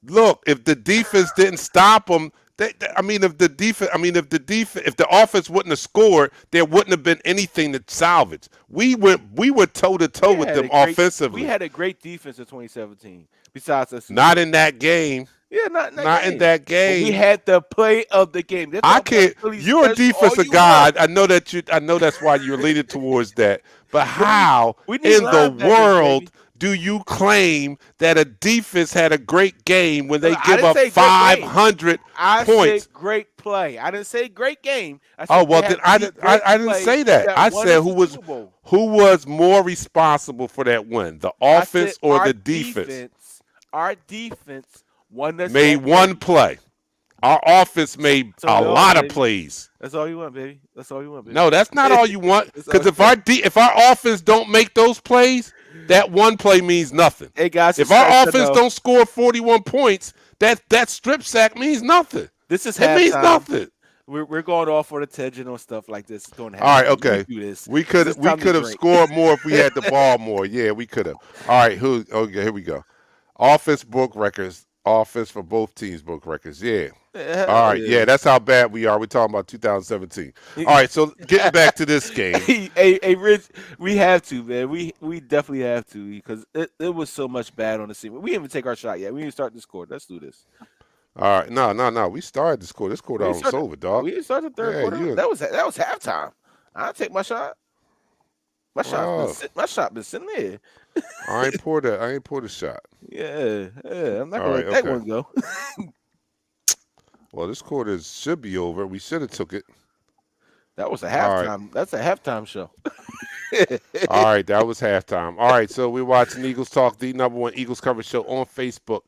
Look, if the defense didn't stop them, if the offense wouldn't have scored, there wouldn't have been anything to salvage. We were toe to toe with them offensively. We had a great defense in 2017. Besides us, not in that game. Yeah, not in that game. But we had the play of the game. I can't. You're a defensive guy. I know that's why you're leaning towards that. But how in the world do you claim that a defense had a great game when they give up 500 points? I said great play. I didn't say great game. I said then I didn't say that. I said who was more responsible for that win, the offense or the defense? Our defense made one play. Our offense made a lot of plays. That's all you want, baby. That's all you want, baby. No, that's not all you want. Because if our offense don't make those plays, that one play means nothing. Hey guys, if our offense don't score 41 points, that strip sack means nothing. This is it means nothing. We're going off on a tangent on stuff like this. All right, okay. We could have scored more if we had the ball more. Yeah, we could have. All right, okay, here we go. Offense broke records. Offense for both teams broke records. Yeah. All right. Yeah, that's how bad we are. We're talking about 2017. All right. So getting back to this game. Hey, Rich, we have to, man. We definitely have to because it was so much bad on the scene. We didn't even take our shot yet. We didn't start the score. Let's do this. All right. No. We started the score. This quarter was over, dog. We didn't start the third quarter. That was halftime. I'll take my shot. My shot been sitting there. I ain't poured a shot. Yeah. I'm not gonna let that one go. Well, this quarter should be over. We should have took it. That was a halftime. Right. That's a halftime show. All right, that was halftime. All right, so we're watching Eagles Talk, the #1 Eagles coverage show on Facebook.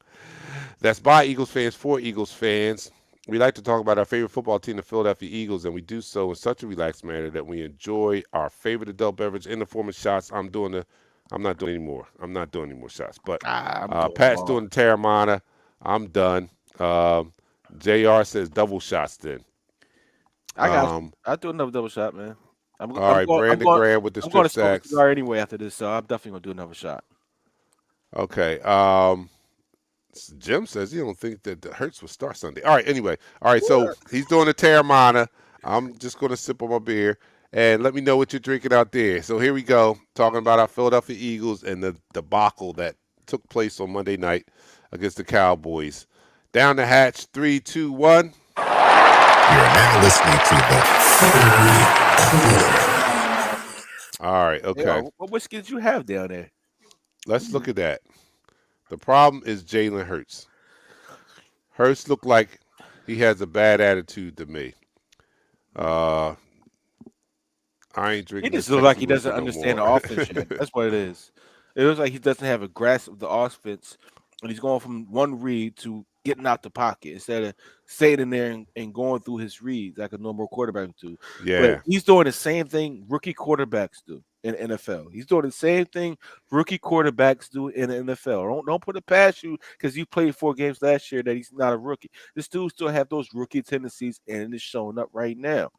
That's by Eagles fans for Eagles fans. We like to talk about our favorite football team, the Philadelphia Eagles, and we do so in such a relaxed manner that we enjoy our favorite adult beverage in the form of shots. I'm not doing any more. I'm not doing any more shots. But Pat's doing the Terramana. I'm done. JR says double shots then. I'll do another double shot, man. Brandon Graham with the strip sacks. I'm anyway after this, so I'm definitely going to do another shot. Okay. Jim says he don't think that the Hurts will start Sunday. All right, anyway. All right, so he's doing the Terramana. I'm just going to sip on my beer. And let me know what you're drinking out there. So here we go, talking about our Philadelphia Eagles and the debacle that took place on Monday night against the Cowboys. Down the hatch, 3, 2, 1. You're now listening to the third quarter. All right, okay. Hey, what whiskey did you have down there? Let's look at that. The problem is Jalen Hurts. Hurts looked like he has a bad attitude to me. I ain't drinking. He just looks like he doesn't understand the offense yet. That's what it is. It looks like he doesn't have a grasp of the offense, and he's going from one read to getting out the pocket instead of staying in there and going through his reads like a normal quarterback would do. Yeah, but he's doing the same thing rookie quarterbacks do in the NFL. He's doing the same thing rookie quarterbacks do in the NFL. Don't put it past you because you played 4 games last year that he's not a rookie. This dude still have those rookie tendencies, and it's showing up right now.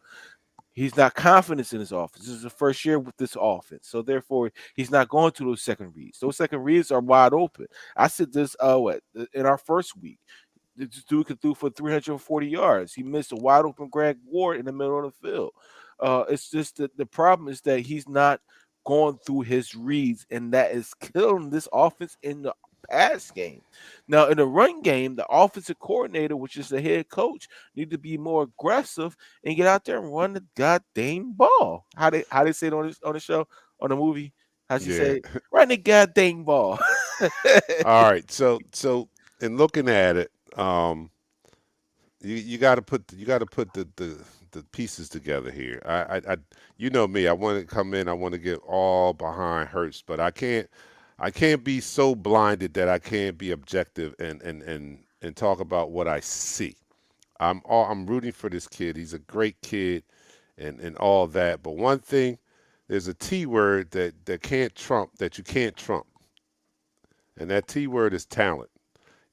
He's not confident in his offense. This is the first year with this offense. So, therefore, he's not going to those second reads. Those second reads are wide open. I said this in our first week. this dude could throw for 340 yards. He missed a wide open Greg Ward in the middle of the field. It's just that the problem is that he's not going through his reads, and that is killing this offense in the pass game. Now, in the run game, the offensive coordinator, which is the head coach, need to be more aggressive and get out there and run the goddamn ball. How they say it on the show, on the movie? How she Yeah. say, run the goddamn ball. All right. So in looking at it, you got to put the pieces together here. You know me. I want to come in. I want to get all behind Hurts, but I can't be so blinded that I can't be objective and talk about what I see. I'm rooting for this kid. He's a great kid, and all that. But one thing, there's a T word that can't trump that you can't trump, and that T word is talent.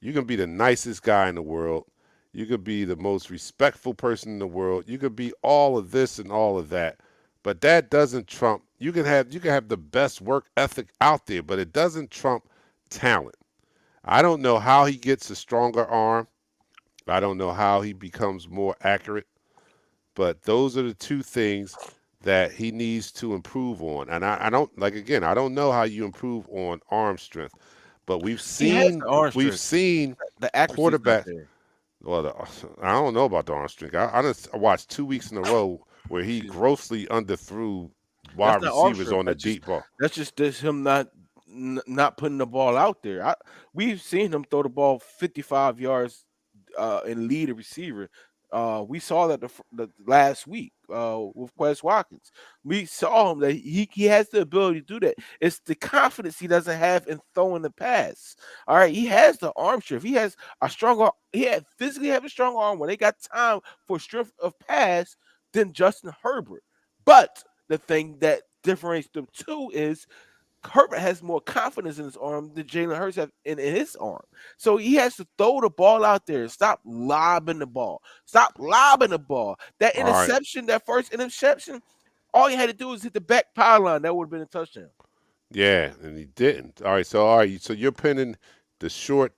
You can be the nicest guy in the world. You could be the most respectful person in the world. You could be all of this and all of that. But that doesn't trump. You can have the best work ethic out there, but it doesn't trump talent. I don't know how he gets a stronger arm. I don't know how he becomes more accurate, but those are the two things that he needs to improve on. And I don't like again, I don't know how you improve on arm strength, but we've He has seen the arm we've strength. seen The accuracy's not quarterbacks. there. Well, I don't know about the arm strength. I just watched 2 weeks in a row where he Excuse me. grossly underthrew That's wide not arm receivers strength. on the deep ball. That's just him not putting the ball out there. We've seen him throw the ball 55 yards and lead a receiver. We saw that the last week with Quez Watkins. We saw him that he has the ability to do that. It's the confidence he doesn't have in throwing the pass. All right, he has the arm strength. He has a stronger. He had physically have a strong arm when they got time for strength of pass than Justin Herbert. But the thing that differentiates the two is Herbert has more confidence in his arm than Jalen Hurts have in his arm. So he has to throw the ball out there. Stop lobbing the ball. Stop lobbing the ball. That All right. interception, that first interception, all he had to do was hit the back pylon. That would have been a touchdown. Yeah, and he didn't. All right. So you're pinning the short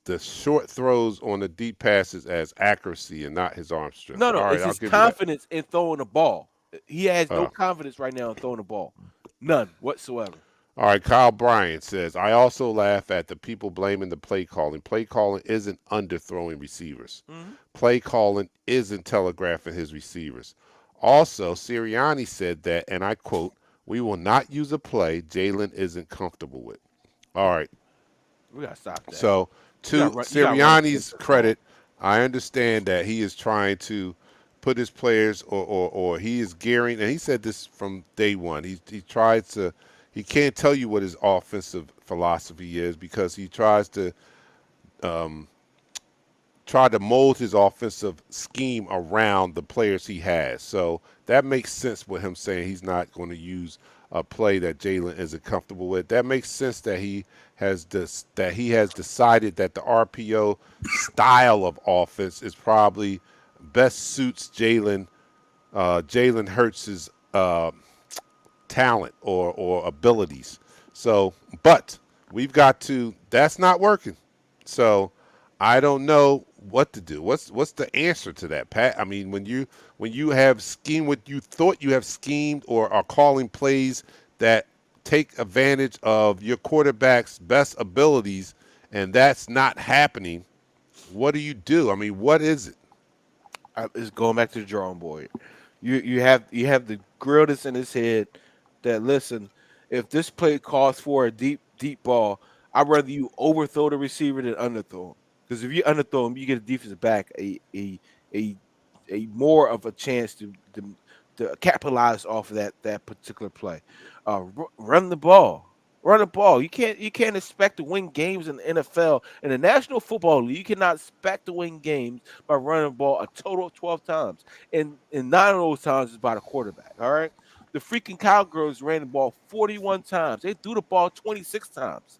the short throws on the deep passes as accuracy and not his arm strength. No, All no, right, it's I'll his give you that. confidence in throwing the ball. He has no Uh, confidence right now in throwing the ball. None whatsoever. All right, Kyle Bryant says, I also laugh at the people blaming the play calling. Play calling isn't underthrowing receivers. Mhm. Play calling isn't telegraphing his receivers. Also, Sirianni said that, and I quote, we will not use a play Jalen isn't comfortable with. All right. We gotta stop that. So, to You gotta run Sirianni's credit, I understand that he is trying to put his players, or he is gearing, and he said this from day one. He tries to, he can't tell you what his offensive philosophy is because he um, try to mold his offensive scheme around the players he has. So that makes sense with him saying he's not going to use a play that Jalen isn't comfortable with. That makes sense that he has decided that the RPO style of offense is probably best suits Jalen Hurts' talent or abilities. So, but we've got to. That's not working. So, I don't know what to do. What's the answer to that, Pat? I mean, when you have schemed what you thought you have schemed or are calling plays that take advantage of your quarterback's best abilities, and that's not happening. What do you do? I mean, what is it? It's going back to the drawing board. You have the grill that's in his head that listen, if this play calls for a deep ball, I'd rather you overthrow the receiver than underthrow him. Because if you underthrow him, you get a defensive back a a more of a chance to capitalize off of that particular play. Run the ball. Run the ball. You can't expect to win games in the NFL in the National Football League. You cannot expect to win games by running the ball a total of 12 times, and 9 of those times is by the quarterback. All right, the freaking Cowgirls ran the ball 41 times. They threw the ball 26 times.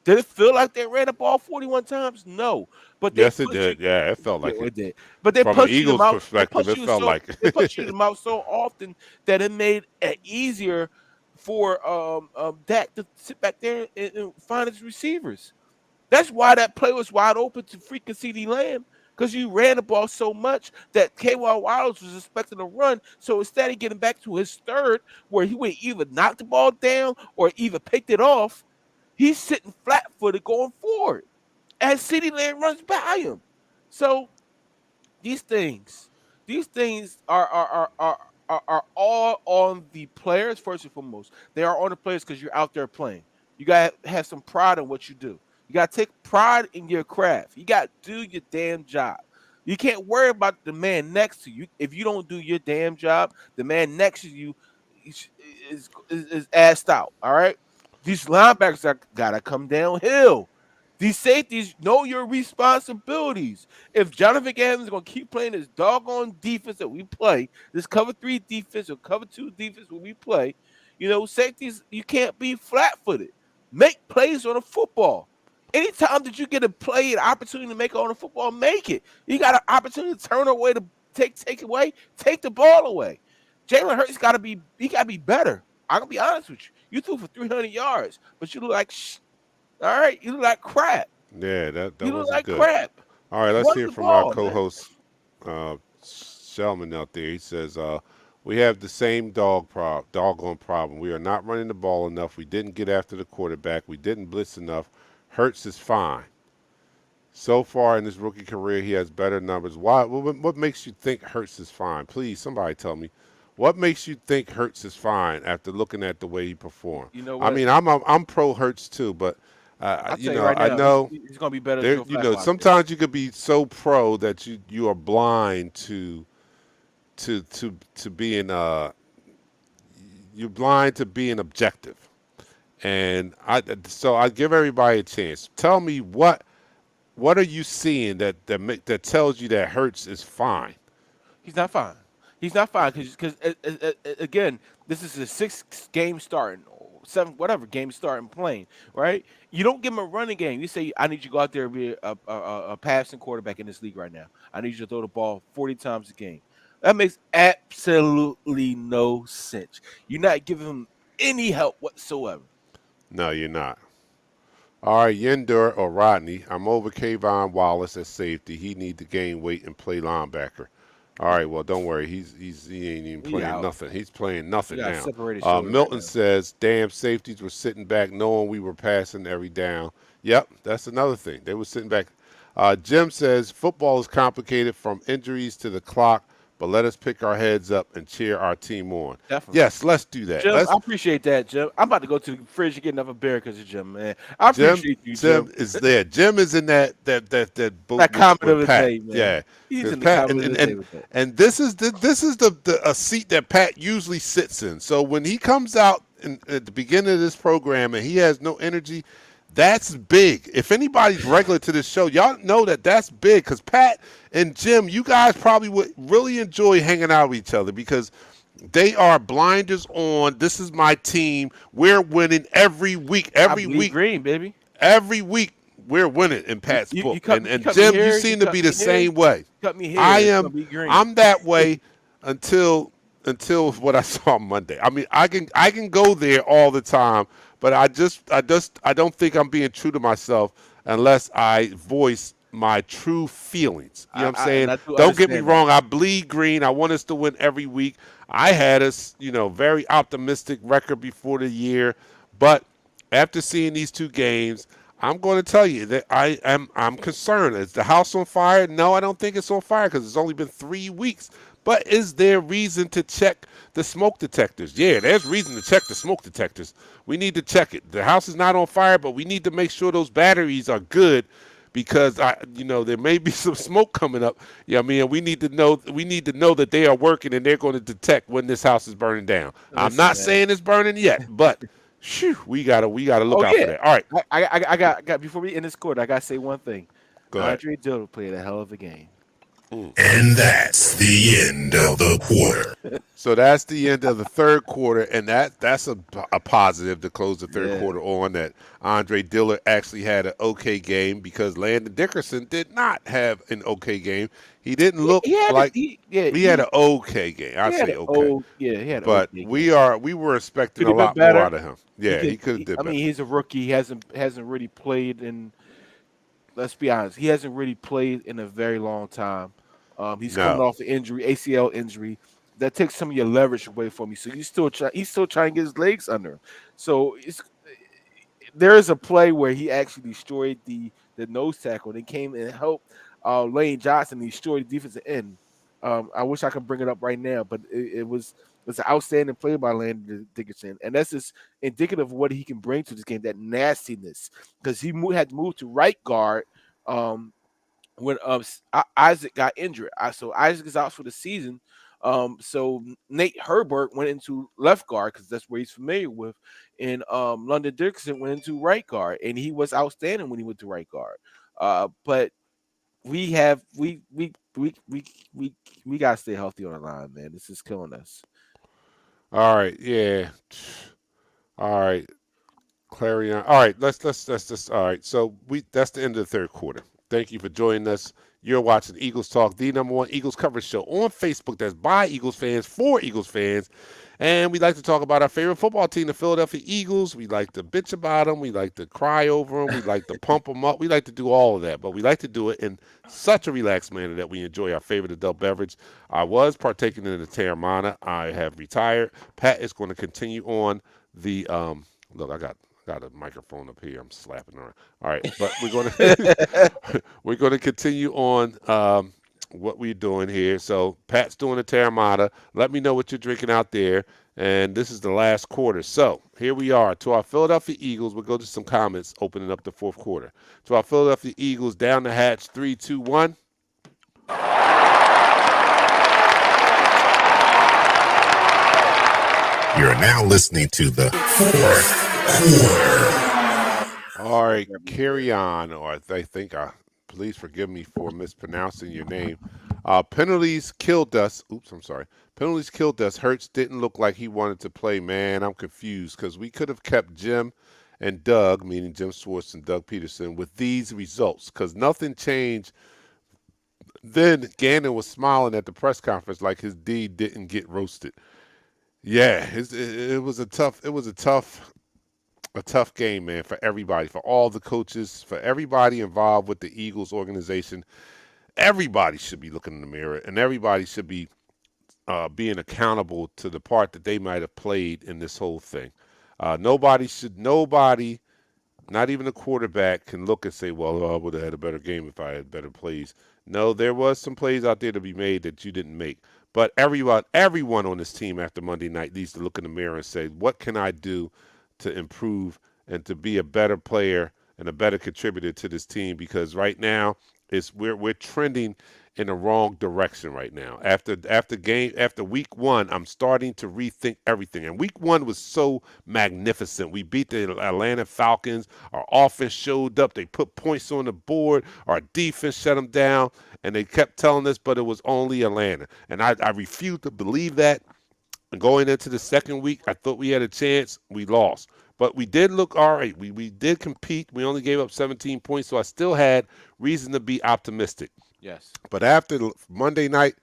Did it feel like they ran the ball 41 times? No, but they Yes, it put you. did. Yeah, it felt Yeah, like it. it did. But they From an punched you in the Eagles mouth. They perspective, punched it you felt so. like They it. punched you in the mouth so often that it made it easier for Dak to sit back there and find his receivers. That's why that play was wide open to freaking CeeDee Lamb. Because you ran the ball so much that K.Y. Wallace was expecting to run. So instead of getting back to his third, where he would either knock the ball down or either picked it off, he's sitting flat-footed going forward as CeeDee Lamb runs by him. So these things, these things are all on the players first and foremost. They are on the players because you're out there playing. You gotta have some pride in what you do. You gotta take pride in your craft. You gotta do your damn job. You can't worry about the man next to you. If you don't do your damn job, the man next to you is assed out. All right. These linebackers are gotta come downhill. These safeties know your responsibilities. If Jonathan Adams is going to keep playing this doggone defense that we play, this cover 3 defense or cover 2 defense when we play, safeties, you can't be flat-footed. Make plays on the football. Anytime that you get a play, an opportunity to make it on the football, make it. You got an opportunity to turn away to take the ball away. Jalen Hurts got to be better. I'm going to be honest with you. You threw for 300 yards, but you look like all right, you look like crap. Yeah, that You look wasn't like good. crap. All right, let's Run hear the from our ball, man. co-host, Shelman out there. He says, we have the same doggone problem. We are not running the ball enough. We didn't get after the quarterback. We didn't blitz enough. Hurts is fine. So far in his rookie career, he has better numbers. Why? What makes you think Hurts is fine? Please, somebody tell me. What makes you think Hurts is fine after looking at the way he performed? You know I what? mean, I'm pro Hurts too, but I'll you tell you know, right I now, know he's going to be better there, than Joe Flacco out there. sometimes you could be so pro that you are blind to being you're blind to being objective. And I give everybody a chance. Tell me what are you seeing that tells you that Hurts is fine? He's not fine. He's not fine because again, this is a 6-game starting, 7 whatever game starting playing, right? You don't give him a running game. You say, I need you to go out there and be a passing quarterback in this league right now. I need you to throw the ball 40 times a game. That makes absolutely no sense. You're not giving him any help whatsoever. No, you're not. All right, Yinder or Rodney, I'm over Kayvon Wallace at safety. He need to gain weight and play linebacker. All right, well, don't worry. He ain't even playing out. nothing. He's playing nothing He got now. separated shoulder Milton right now. says, damn, safeties were sitting back knowing we were passing every down. Yep, that's another thing. They were sitting back. Jim says, football is complicated from injuries to the clock, but let us pick our heads up and cheer our team on. Definitely. Yes, let's do that. Jim, I appreciate that, Jim. I'm about to go to the fridge and get another beer because of Jim, man. I appreciate you, Jim. Jim is there. Jim is in that boat That comment with of the Pat. day, man. Yeah, He's 'cause in the Pat, comment of the day with that. and this is a seat that Pat usually sits in. So when he comes out at the beginning of this program and he has no energy, that's big. If anybody's regular to this show, y'all know that's big because Pat and Jim, you guys probably would really enjoy hanging out with each other because they are blinders on. This is my team. We're winning every week. Every week, green, baby. every week we're winning in Pat's book. And cut Jim, me here, you seem to be the cut me same way. Cut me here. I it's am. gonna be green. I'm that way until what I saw Monday. I mean, I can go there all the time, but I don't think I'm being true to myself unless I voice my true feelings. You know what I'm saying? Don't get me wrong. I bleed green. I want us to win every week. I had us, very optimistic record before the year, but after seeing these 2 games, I'm going to tell you that I'm concerned. Is the house on fire? No, I don't think it's on fire because it's only been 3 weeks. But is there reason to check the smoke detectors? Yeah, there's reason to check the smoke detectors. We need to check it. The house is not on fire, but we need to make sure those batteries are good because there may be some smoke coming up. Yeah, I mean, we need to know that they are working and they're going to detect when this house is burning down. I'm not saying it's burning yet, but we gotta look out for that. All right, I got before we end this quarter, I gotta say one thing. Go ahead. Andre Dillon played a hell of a game. And that's the end of the quarter. So that's the end of the third quarter, and that's a positive to close the third quarter on. That Andre Dillon actually had an okay game because Landon Dickerson did not have an okay game. He didn't look he had like he had an okay game. I say okay, he had. but okay we were expecting a Could've been lot better. more out of him. Yeah, he could have did I better. mean, he's a rookie. He hasn't really played in let's be honest, he hasn't really played in a very long time. He's coming No. off an injury, ACL injury. That takes some of your leverage away from you. So he's still trying to get his legs under him. So there is a play where he actually destroyed the nose tackle and he came and helped Lane Johnson destroy the defensive end. I wish I could bring it up right now, but it was an outstanding play by Landon Dickinson, and that's just indicative of what he can bring to this game. That nastiness, because had to move to right guard um, when Isaac got injured. So Isaac is out for the season. So Nate Herbert went into left guard because that's where he's familiar with, and London Dixon went into right guard, and he was outstanding when he went to right guard. But we have we we gotta stay healthy on the line, man. This is killing us. All right. Yeah. All right. Clarion. All right, let's just all right. So that's the end of the third quarter. Thank you for joining us. You're watching Eagles Talk, the #1 Eagles coverage show on Facebook that's by Eagles fans for Eagles fans. And we like to talk about our favorite football team, the Philadelphia Eagles. We like to bitch about them. We like to cry over them. We like to pump them up. We like to do all of that. But we like to do it in such a relaxed manner that we enjoy our favorite adult beverage. I was partaking in the Terramana. I have retired. Pat is going to continue on the look, I got a microphone up here. I'm slapping around. All right, but we're going to we're going to continue on what we're doing here. So Pat's doing a Terramata. Let me know what you're drinking out there. And this is the last quarter. So here we are. To our Philadelphia Eagles, we'll go to some comments opening up the fourth quarter. To our Philadelphia Eagles, down the hatch, 3, 2, 1. You're now listening to the fourth quarter. All right, carry on. Or I think, please forgive me for mispronouncing your name. Penalties killed us. Oops, I'm sorry. Penalties killed us. Hurts didn't look like he wanted to play. Man, I'm confused because we could have kept Jim and Doug, meaning Jim Schwartz and Doug Peterson, with these results because nothing changed. Then Gannon was smiling at the press conference like his D didn't get roasted. Yeah, it was a tough game, man, for everybody, for all the coaches, for everybody involved with the Eagles organization. Everybody should be looking in the mirror, and everybody should be being accountable to the part that they might have played in this whole thing. Nobody, not even a quarterback, can look and say, well, I would have had a better game if I had better plays. No, there was some plays out there to be made that you didn't make. But everyone on this team after Monday night needs to look in the mirror and say, what can I do to improve and to be a better player and a better contributor to this team? Because right now we're trending in the wrong direction right now. After week one, I'm starting to rethink everything. And week one was so magnificent. We beat the Atlanta Falcons. Our offense showed up. They put points on the board. Our defense shut them down. And they kept telling us, but it was only Atlanta. And I refuse to believe that. And going into the second week, I thought we had a chance. We lost. But we did look all right. We did compete. We only gave up 17 points, so I still had reason to be optimistic. Yes. But after Monday night,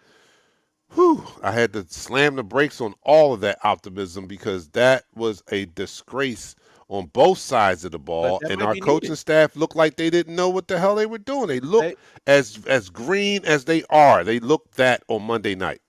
I had to slam the brakes on all of that optimism because that was a disgrace on both sides of the But ball, that and might our be coaching needed. staff looked like they didn't know what the hell they were doing. They looked They, as green as they are. They looked that on Monday night.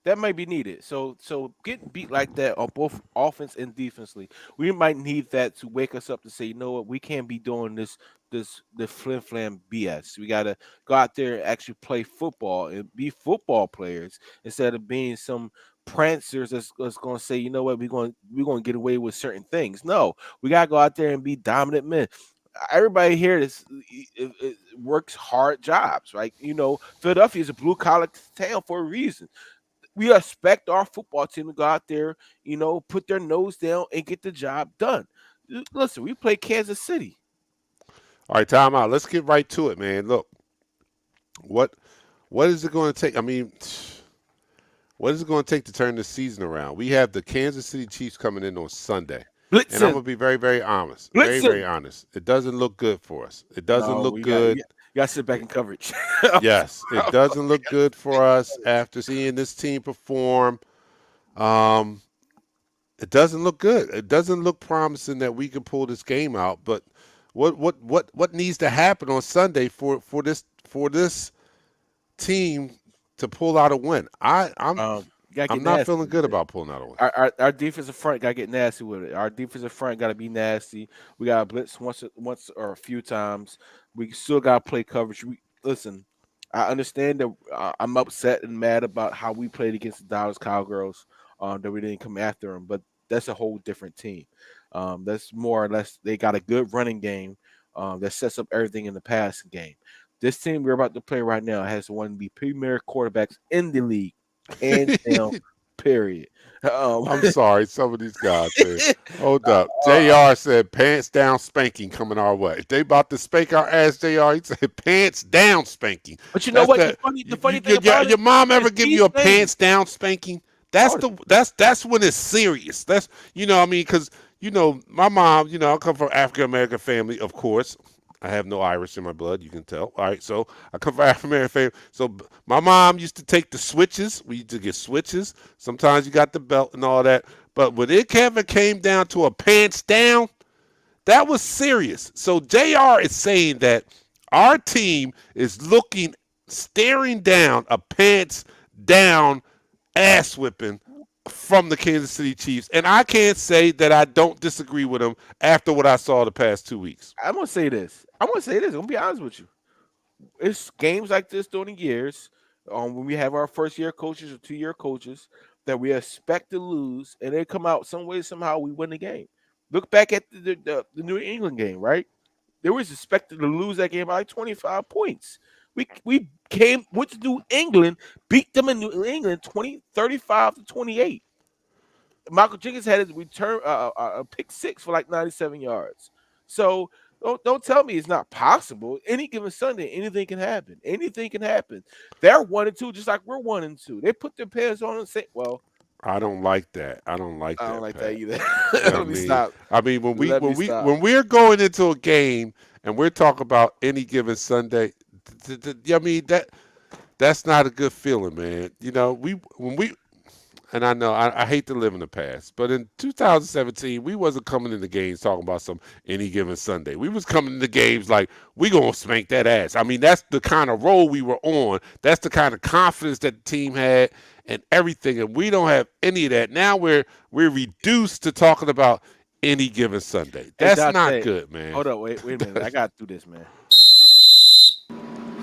that might be needed. So getting beat like that on both offense and defensively, we might need that to wake us up to say, you know what, we can't be doing the flim flam BS. We gotta go out there and actually play football and be football players instead of being some prancers that's going to say, you know what, we're going to get away with certain things. No, we gotta go out there and be dominant men. Everybody here works hard jobs, right? Philadelphia is a blue collar town for a reason. We expect our football team to go out there, put their nose down and get the job done. Listen, we play Kansas City. All right, time out. Let's get right to it, man. Look, what what is it going to take? I mean, what is it going to take to turn this season around? We have the Kansas City Chiefs coming in on Sunday. And I'm Blitzen, going to be very, very honest. Very, very blitzen. honest. It doesn't look good for us. It doesn't No, look we got good. you got to sit back in coverage. Yes, it doesn't look good for us after seeing this team perform. Um, it doesn't look good. It doesn't look promising that we can pull this game out. But What needs to happen on Sunday for this team to pull out a win? You gotta get I'm not nasty feeling with good it. about pulling out a win. Our defensive front gotta get nasty with it. Our defensive front gotta be nasty. We gotta blitz once or a few times. We still gotta play coverage. Listen. I understand that I'm upset and mad about how we played against the Dallas Cowgirls. That we didn't come after them, but that's a whole different team. That's more or less they got a good running game that sets up everything in the passing game. This team we're about to play right now has one of the premier quarterbacks in the league, hands down. Period. Um, I'm sorry, some of these guys, man. Hold up. uh, JR said pants down spanking coming our way. If they about to spank our ass, JR, he said pants down spanking. but you know That's what? The that. funny, the funny thing Your, about it your mom is ever give these you a things. pants down spanking? Oh, That's when it's serious. That's what I mean, because my mom, I come from African American family, of course. I have no Irish in my blood, you can tell. All right, so I come from African American family. So my mom used to take the switches. We used to get switches. Sometimes you got the belt and all that. But when it ever came down to a pants down, that was serious. So JR is saying that our team is staring down a pants down ass whipping from the Kansas City Chiefs. And I can't say that I don't disagree with him after what I saw the past 2 weeks. I'm gonna say this. I'm gonna say this. I'm gonna be honest with you. It's games like this during the years, when we have our first year coaches or 2 year coaches that we expect to lose, and they come out some way somehow we win the game. Look back at the New England game, right? They was expected to lose that game by like 25 points. We went to New England, beat them in New England 35-28. Michael Jenkins had his return a pick six for like 97 yards. So don't tell me it's not possible. Any given Sunday, anything can happen. Anything can happen. They're 1-2, just like we're 1-2. They put their pants on and say, "Well, I don't like that. I don't like I don't that, like that Pat. either." You know what Let I me mean? stop. I mean Let me stop. when we're going into a game and we're talking about any given Sunday, I mean that's not a good feeling, man. When we and I know I hate to live in the past, but in 2017 we wasn't coming into games talking about some any given Sunday. We was coming into games like we gonna spank that ass. I mean that's the kind of role we were on. That's the kind of confidence that the team had and everything, and we don't have any of that. Now we're reduced to talking about any given Sunday. Hey That's not Dante, good, man. hold up, wait a minute. I got to do this, man.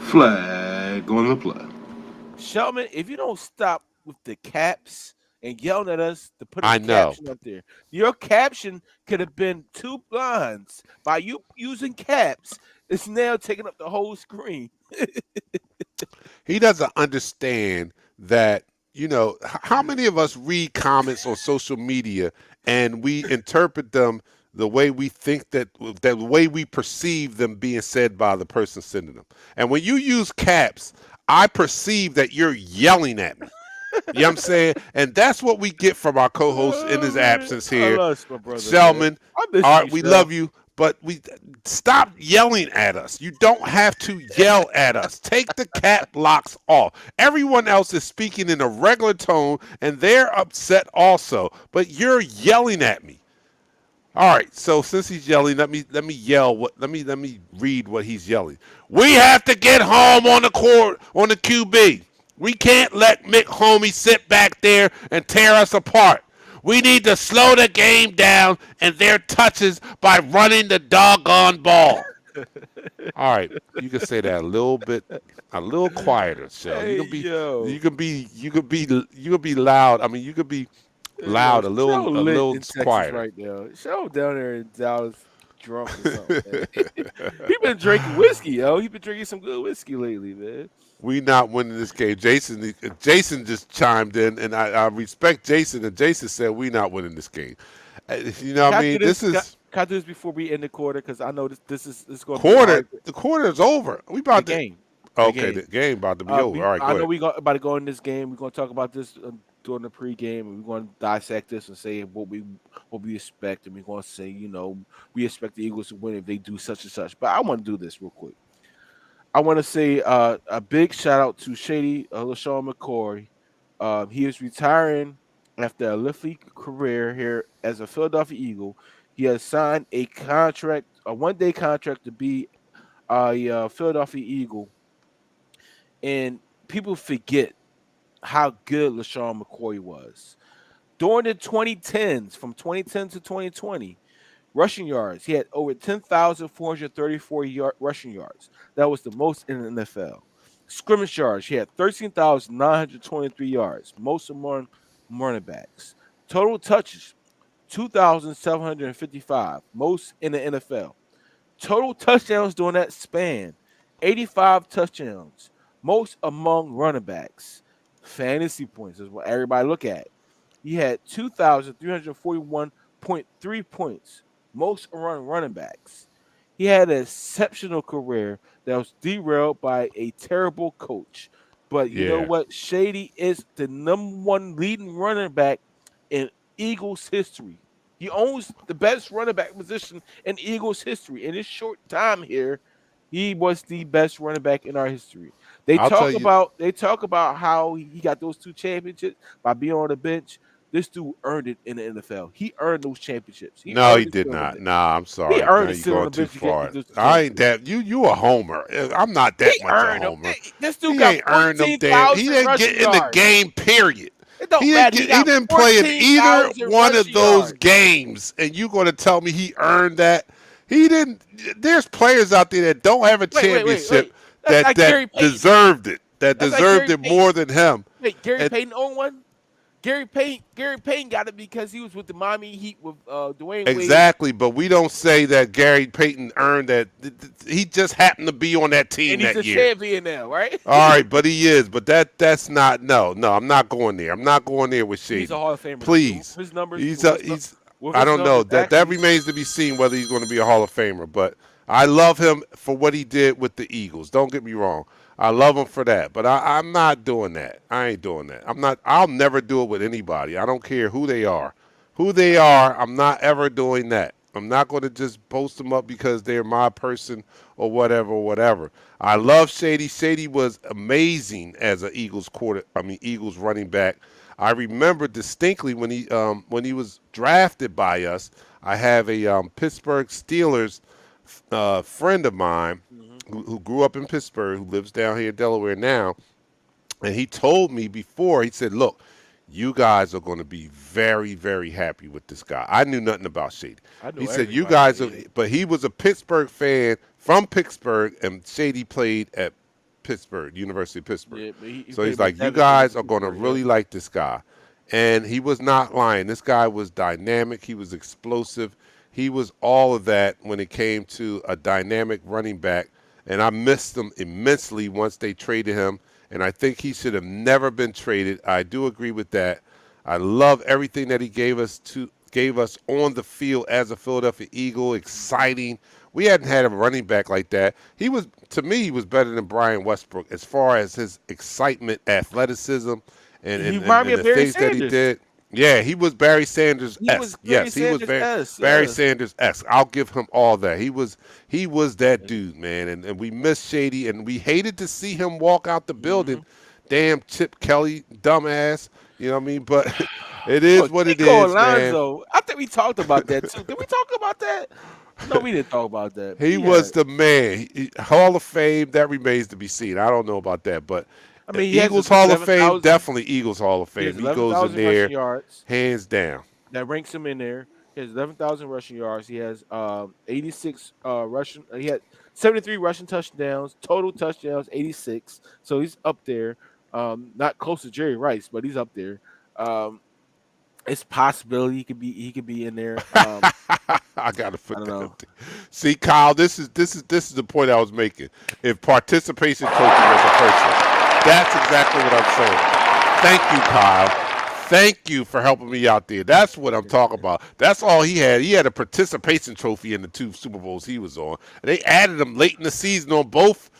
Flag on the play. Shelman, if you don't stop with the caps and yelling at us to put a I know. caption up there, your caption could have been two lines. By you using caps, it's now taking up the whole screen. He doesn't understand that, how many of us read comments on social media and we interpret them the way we think that the way we perceive them being said by the person sending them. And when you use caps, I perceive that you're yelling at me. You know what I'm saying? And that's what we get from our co-host in Oh his man, absence I here. love my brother, man. Selman, I miss all you, right, we Shell. love you, but we stop yelling at us. You don't have to yell at us. Take the cap locks off. Everyone else is speaking in a regular tone, and they're upset also. But you're yelling at me. All right, so since he's yelling, let me yell let me read what he's yelling. We have to get home on the court on the QB. We can't let Mick Homie sit back there and tear us apart. We need to slow the game down and their touches by running the doggone ball. All right, you can say that a little quieter, Shell. Hey You yo, can be, you can be loud. I mean, you could be yo, loud, Shell a lit little in Texas quieter. right now. Shell down there in Dallas, drunk or something. Man. He been drinking whiskey, yo. He been drinking some good whiskey lately, man. We not winning this game. Jason just chimed in, and I respect Jason. And Jason said we not winning this game. You know what Can I I do mean? this? This is Can I do this before we end the quarter? Because I know this is going to be quarter. hard. The quarter is over. We The about to. game, the Okay, game. the game about to be over. All right, I go know ahead. we got about to go in this game. We're going to talk about this during the pregame, and we're going to dissect this and say what we expect, and we're going to say we expect the Eagles to win if they do such and such. But I want to do this real quick. I want to say a big shout out to Shady LaShawn McCoy. He is retiring after a lengthy career here as a Philadelphia Eagle. He has signed a contract, a 1-day contract to be a Philadelphia Eagle, and people forget how good LaShawn McCoy was during the 2010s, from 2010 to 2020. Rushing yards, he had over 10,434 rushing yards. That was the most in the NFL. Scrimmage yards, he had 13,923 yards, most among running backs. Total touches, 2,755, most in the NFL. Total touchdowns during that span, 85 touchdowns, most among running backs. Fantasy points is what everybody look at. He had 2,341.3 points, most among running backs. He had an exceptional career that was derailed by a terrible coach. But you know Yeah. what? Shady is the number one leading running back in Eagles history. He owns the best running back position in Eagles history. In his short time here, he was the best running back in our history. They I'll tell talk you. about they talk about how he got those 2 championships by being on the bench. This dude earned it in the NFL. He earned those championships. He No, he earned to did sit on the not. bench. Nah, I'm He sorry. Now earned to you're sit on going the too bench to get far. those I ain't championships. that. You a homer. I'm not that He much a earned them. homer. This dude He got ain't earned them damn. He 14,000 didn't get rushing in the yards. game. Period. It don't He didn't matter. He get. He got didn't play in either 14,000 one of rushing those yards. games, and you going to tell me he earned that? He didn't. There's players out there that don't have a championship Wait. That's that like Gary that Payton. deserved it. That That's like deserved Gary it Payton. more than him. Wait, Gary And Payton owned one? Gary Payton got it because he was with the Miami Heat with Dwayne Wade. exactly, but we don't say that Gary Payton earned that. He just happened to be on that team And he's that a year. champion now, right? All right, but he is. But that's not. No, I'm not going there. I'm not going there with He's Shady. a Hall of Famer. Please. His numbers. He's. With I his don't know. numbers, That actually, remains to be seen whether he's going to be a Hall of Famer. But I love him for what he did with the Eagles. Don't get me wrong. I love him for that. But I'm not doing that. I ain't doing that. I'm not. I'll never do it with anybody. I don't care who they are. Who they are. I'm not ever doing that. I'm not going to just post them up because they're my person or whatever. I love Shady. Shady was amazing as an Eagles running back. I remember distinctly when he was drafted by us. I have a Pittsburgh Steelers friend of mine who grew up in Pittsburgh, who lives down here in Delaware now, and he told me before. He said, "Look, you guys are going to be very, very happy with this guy." I knew nothing about Shady. I know He said, "You everybody. guys are," but he was a Pittsburgh fan from Pittsburgh, and Shady played at Pittsburgh, University of Pittsburgh. Yeah, but he So he's played like, "You with guys Pittsburgh, are going to yeah. really like this guy," and he was not lying. This guy was dynamic. He was explosive. He was all of that when it came to a dynamic running back, and I missed him immensely once they traded him. And I think he should have never been traded. I do agree with that. I love everything that he gave us on the field as a Philadelphia Eagle. Exciting. We hadn't had a running back like that. To me, he was better than Brian Westbrook as far as his excitement, athleticism, and, He and, reminded and me of the Barry things that he Sanders. did. Yeah, he was Barry Sanders He was esque. Barry Yes, he was Sanders-esque, Barry yes. Sanders esque. I'll give him all that. He was that dude, man. And we miss Shady, and we hated to see him walk out the building. Damn Chip Kelly, dumbass. You know what I mean? But it is what it Nico is, man. Alonso. I think we talked about that too. Did we talk about that? No, we didn't talk about that. He was the man. Hall of Fame, that remains to be seen. I don't know about that, but I mean, he has Eagles Hall of 11,000 Fame, definitely Eagles Hall of He has Fame. He goes in 11,000 there rushing yards. hands down. That ranks him in there. He has 11,000 rushing yards. He has 86 rushing. He had 73 rushing touchdowns. Total touchdowns 86. So he's up there. Not close to Jerry Rice, but he's up there. It's possibility he could be in there. I gotta put I that don't know. up there. See, Kyle, this is the point I was making. If participation trophy was a person, that's exactly what I'm saying. Thank you, Kyle. Thank you for helping me out there. That's what I'm talking about. That's all he had. He had a participation trophy in the 2 Super Bowls he was on. And they added him late in the season on both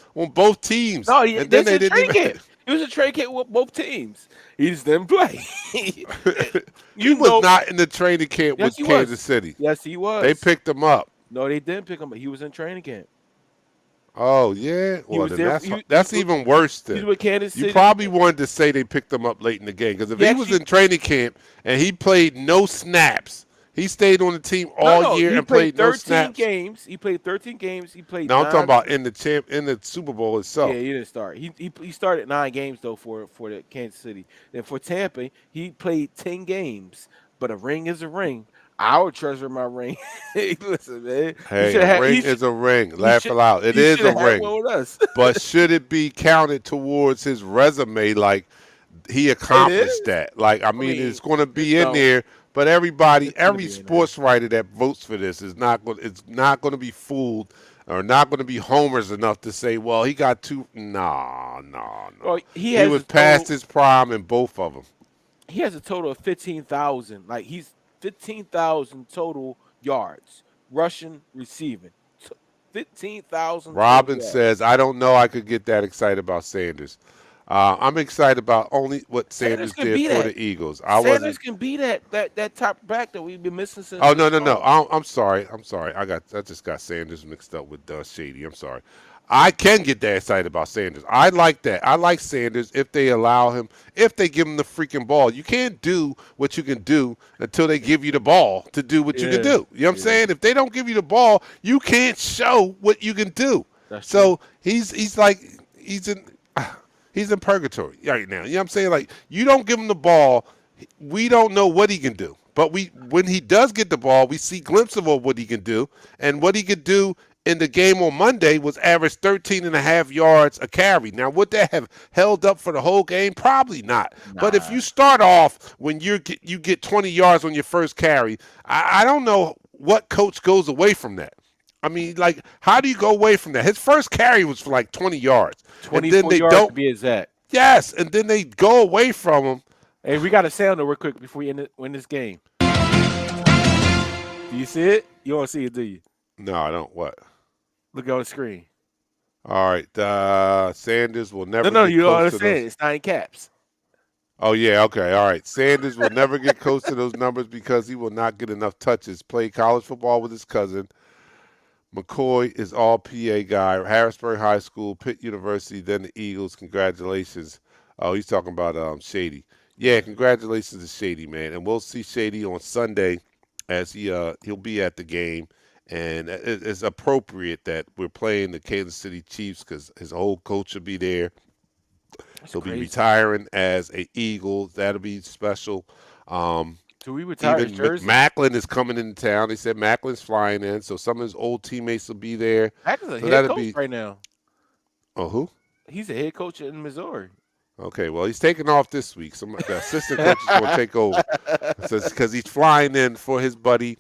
teams. No, and then they didn't training even. camp. He was a trade camp with both teams. He just didn't play. He was not in the training camp Yes, with he was. Kansas City. Yes, he was. They picked him up. No, they didn't pick him up. He was in training camp. Oh yeah, well was then there- that's he- even worse. He's Then with Kansas City. you probably wanted to say they picked him up late in the game because if he was in training camp and he played no snaps, He stayed on the team No, all no, year he and played played no 13 snaps. games. He played 13 games. He played No, I'm talking 9. about in the Super Bowl Yeah, itself. he didn't start. He started 9 games though for the Kansas City. Then for Tampa, he played 10 games. But a ring is a ring. I would treasure my ring. Hey, listen, man. Hey, a ring is a ring. Laugh it out. It He is should a have had ring. one with us. But should it be counted towards his resume like he It accomplished is. that? Like, I I mean, mean, it's going to be in no, there, but everybody, it's gonna every be in there. sports writer that votes for this is not going it's not going to be fooled or not going to be homers enough to say, well, he got two. Nah, nah, nah. Well, he He has was a total. past his prime in both of them. He has a total of 15,000. Like he's 15,000 total yards, rushing, receiving. 15,000 total Robin yards. says, I don't know I could get that excited about Sanders. I'm excited about only what Sanders Sanders can did be for that. the Eagles. I wasn't. Sanders can be that top back that we've been missing since. Oh the no no no! start. I'm sorry. I'm sorry. I just got Sanders mixed up with Shady. I'm sorry. I can get that excited about Sanders. I like that. I like Sanders if they allow him, if they give him the freaking ball. You can't do what you can do until they give you the ball to do what you can Yeah, do. You know what I'm saying? If they don't give you the ball, you can't show what you can do. That's So true. he's like he's in purgatory right now. You know what I'm saying? Like you don't give him the ball, we don't know what he can do. But when he does get the ball, we see glimpses of what he can do. And what he could do in the game on Monday was average 13 and a half yards a carry. Now, would that have held up for the whole game? Probably not. But if you start off when you get 20 yards on your first carry, I don't know what coach goes away from that. I mean, like, how do you go away from that? His first carry was for like 20 yards. And then 24 they yards to don't. be exact. Yes, and then they go away from him. Hey, we got a sound real quick before we win this game. Do you see it? You don't see it, do you? No, I don't. What? Look on the screen. All right. Sanders will never No, get you don't close to understand. those. It's 9 caps. Oh, yeah. Okay. All right. Sanders will never get close to those numbers because he will not get enough touches. Played college football with his cousin. McCoy is all PA guy. Harrisburg High School, Pitt University, then the Eagles. Congratulations. Oh, he's talking about Shady. Yeah, congratulations to Shady, man. And we'll see Shady on Sunday as he'll be at the game. And it's appropriate that we're playing the Kansas City Chiefs because his whole coach will be there. He'll be retiring as an Eagle. That'll be special. Do we retire his Even jersey? Macklin is coming into town. They said Macklin's flying in, so some of his old teammates will be there. Macklin's a So head that'll coach right now. Oh, who? He's a head coach in Missouri. Okay, well, he's taking off this week. The assistant coach is going to take over because he's flying in for his buddy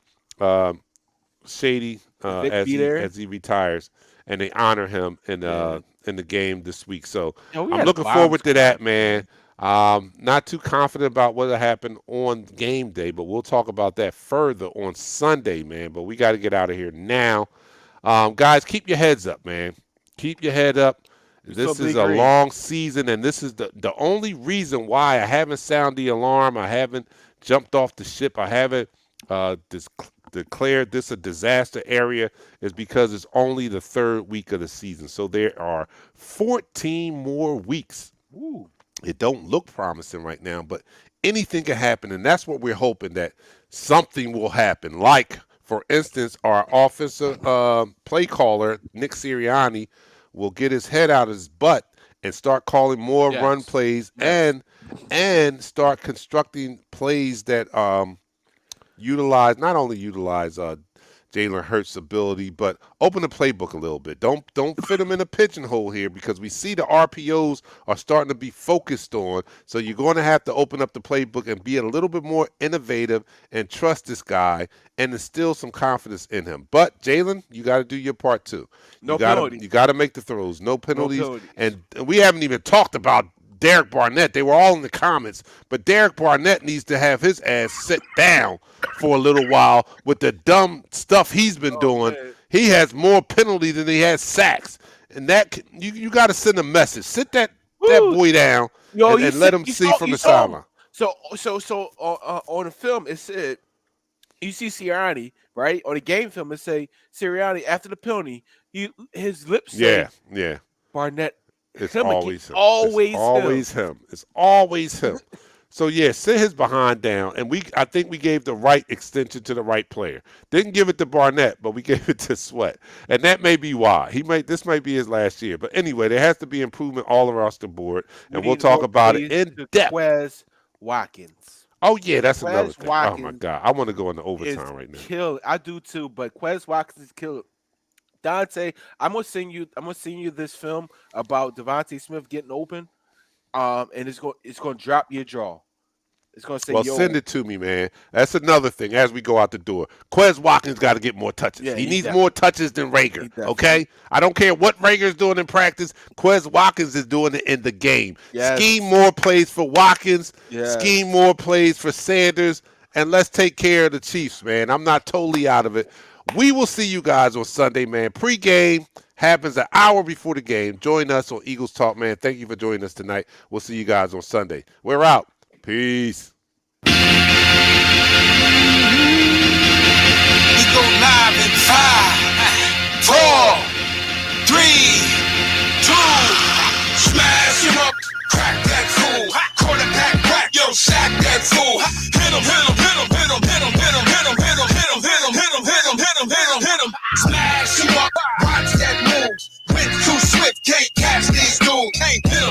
Shady as he retires, and they honor him in the game this week. So I'm looking forward to that, man. Not too confident about what will happen on game day, but we'll talk about that further on Sunday, man. But we got to get out of here now. Guys, keep your heads up, man. Keep your head up. This is a long season, and this is the only reason why I haven't sounded the alarm. I haven't jumped off the ship. I haven't declared this a disaster area is because it's only the 3rd week of the season. So there are 14 more weeks. Ooh. It don't look promising right now, but anything can happen, and that's what we're hoping, that something will happen. Like, for instance, our offensive play caller, Nick Sirianni, will get his head out of his butt and start calling more run plays and start constructing plays that not only utilize Jalen Hurts' ability, but open the playbook a little bit. Don't fit him in a pigeonhole here because we see the RPOs are starting to be focused on. So you're going to have to open up the playbook and be a little bit more innovative and trust this guy and instill some confidence in him. But Jalen, you got to do your part too. No penalties. You got to make the throws. No penalties. And we haven't even talked about Derek Barnett. They were all in the comments, but Derek Barnett needs to have his ass sit down for a little while with the dumb stuff he's been doing. Man. He has more penalty than he has sacks, and that you got to send a message. Sit that boy down and let him see from the sideline. So on the film it said you see Sirianni right on the game film. It say Sirianni after the penalty, his lips say Barnett. It's always him. Always him. It's always him. So yeah, sit his behind down, and I think we gave the right extension to the right player. Didn't give it to Barnett, but we gave it to Sweat, and that may be why this might be his last year. But anyway, there has to be improvement all across the board, and we'll talk about it in depth. Quez Watkins. Oh yeah, that's another thing. Watkins Oh my God, I want to go into overtime right now. Kill. I do too, but Quez Watkins is killed. Dante, I'm gonna send you this film about Devontae Smith getting open. And it's gonna drop your jaw. It's gonna say, well, send it to me, man. That's another thing as we go out the door. Quez Watkins got to get more touches. Yeah, he needs more touches than Rager, He okay? I don't care what Rager's doing in practice. Quez Watkins is doing it in the game. Yes. Scheme more plays for Watkins. Yes. Scheme more plays for Sanders. And let's take care of the Chiefs, man. I'm not totally out of it. We will see you guys on Sunday, man. Pre-game happens an hour before the game. Join us on Eagles Talk, man. Thank you for joining us tonight. We'll see you guys on Sunday. We're out. Peace. We go live in 5, 4, 3, 2. Smash him up, crack that fool. Quarterback crack, yo, sack that fool. Hit him, hit him, hit him, hit him, hit him, hit him, hit him, hit him, hit him, hit him, hit him, hit him, hit him, hit him, hit him. Smash him up, watch that move. Went too swift, can't catch these dudes. Can't hit him.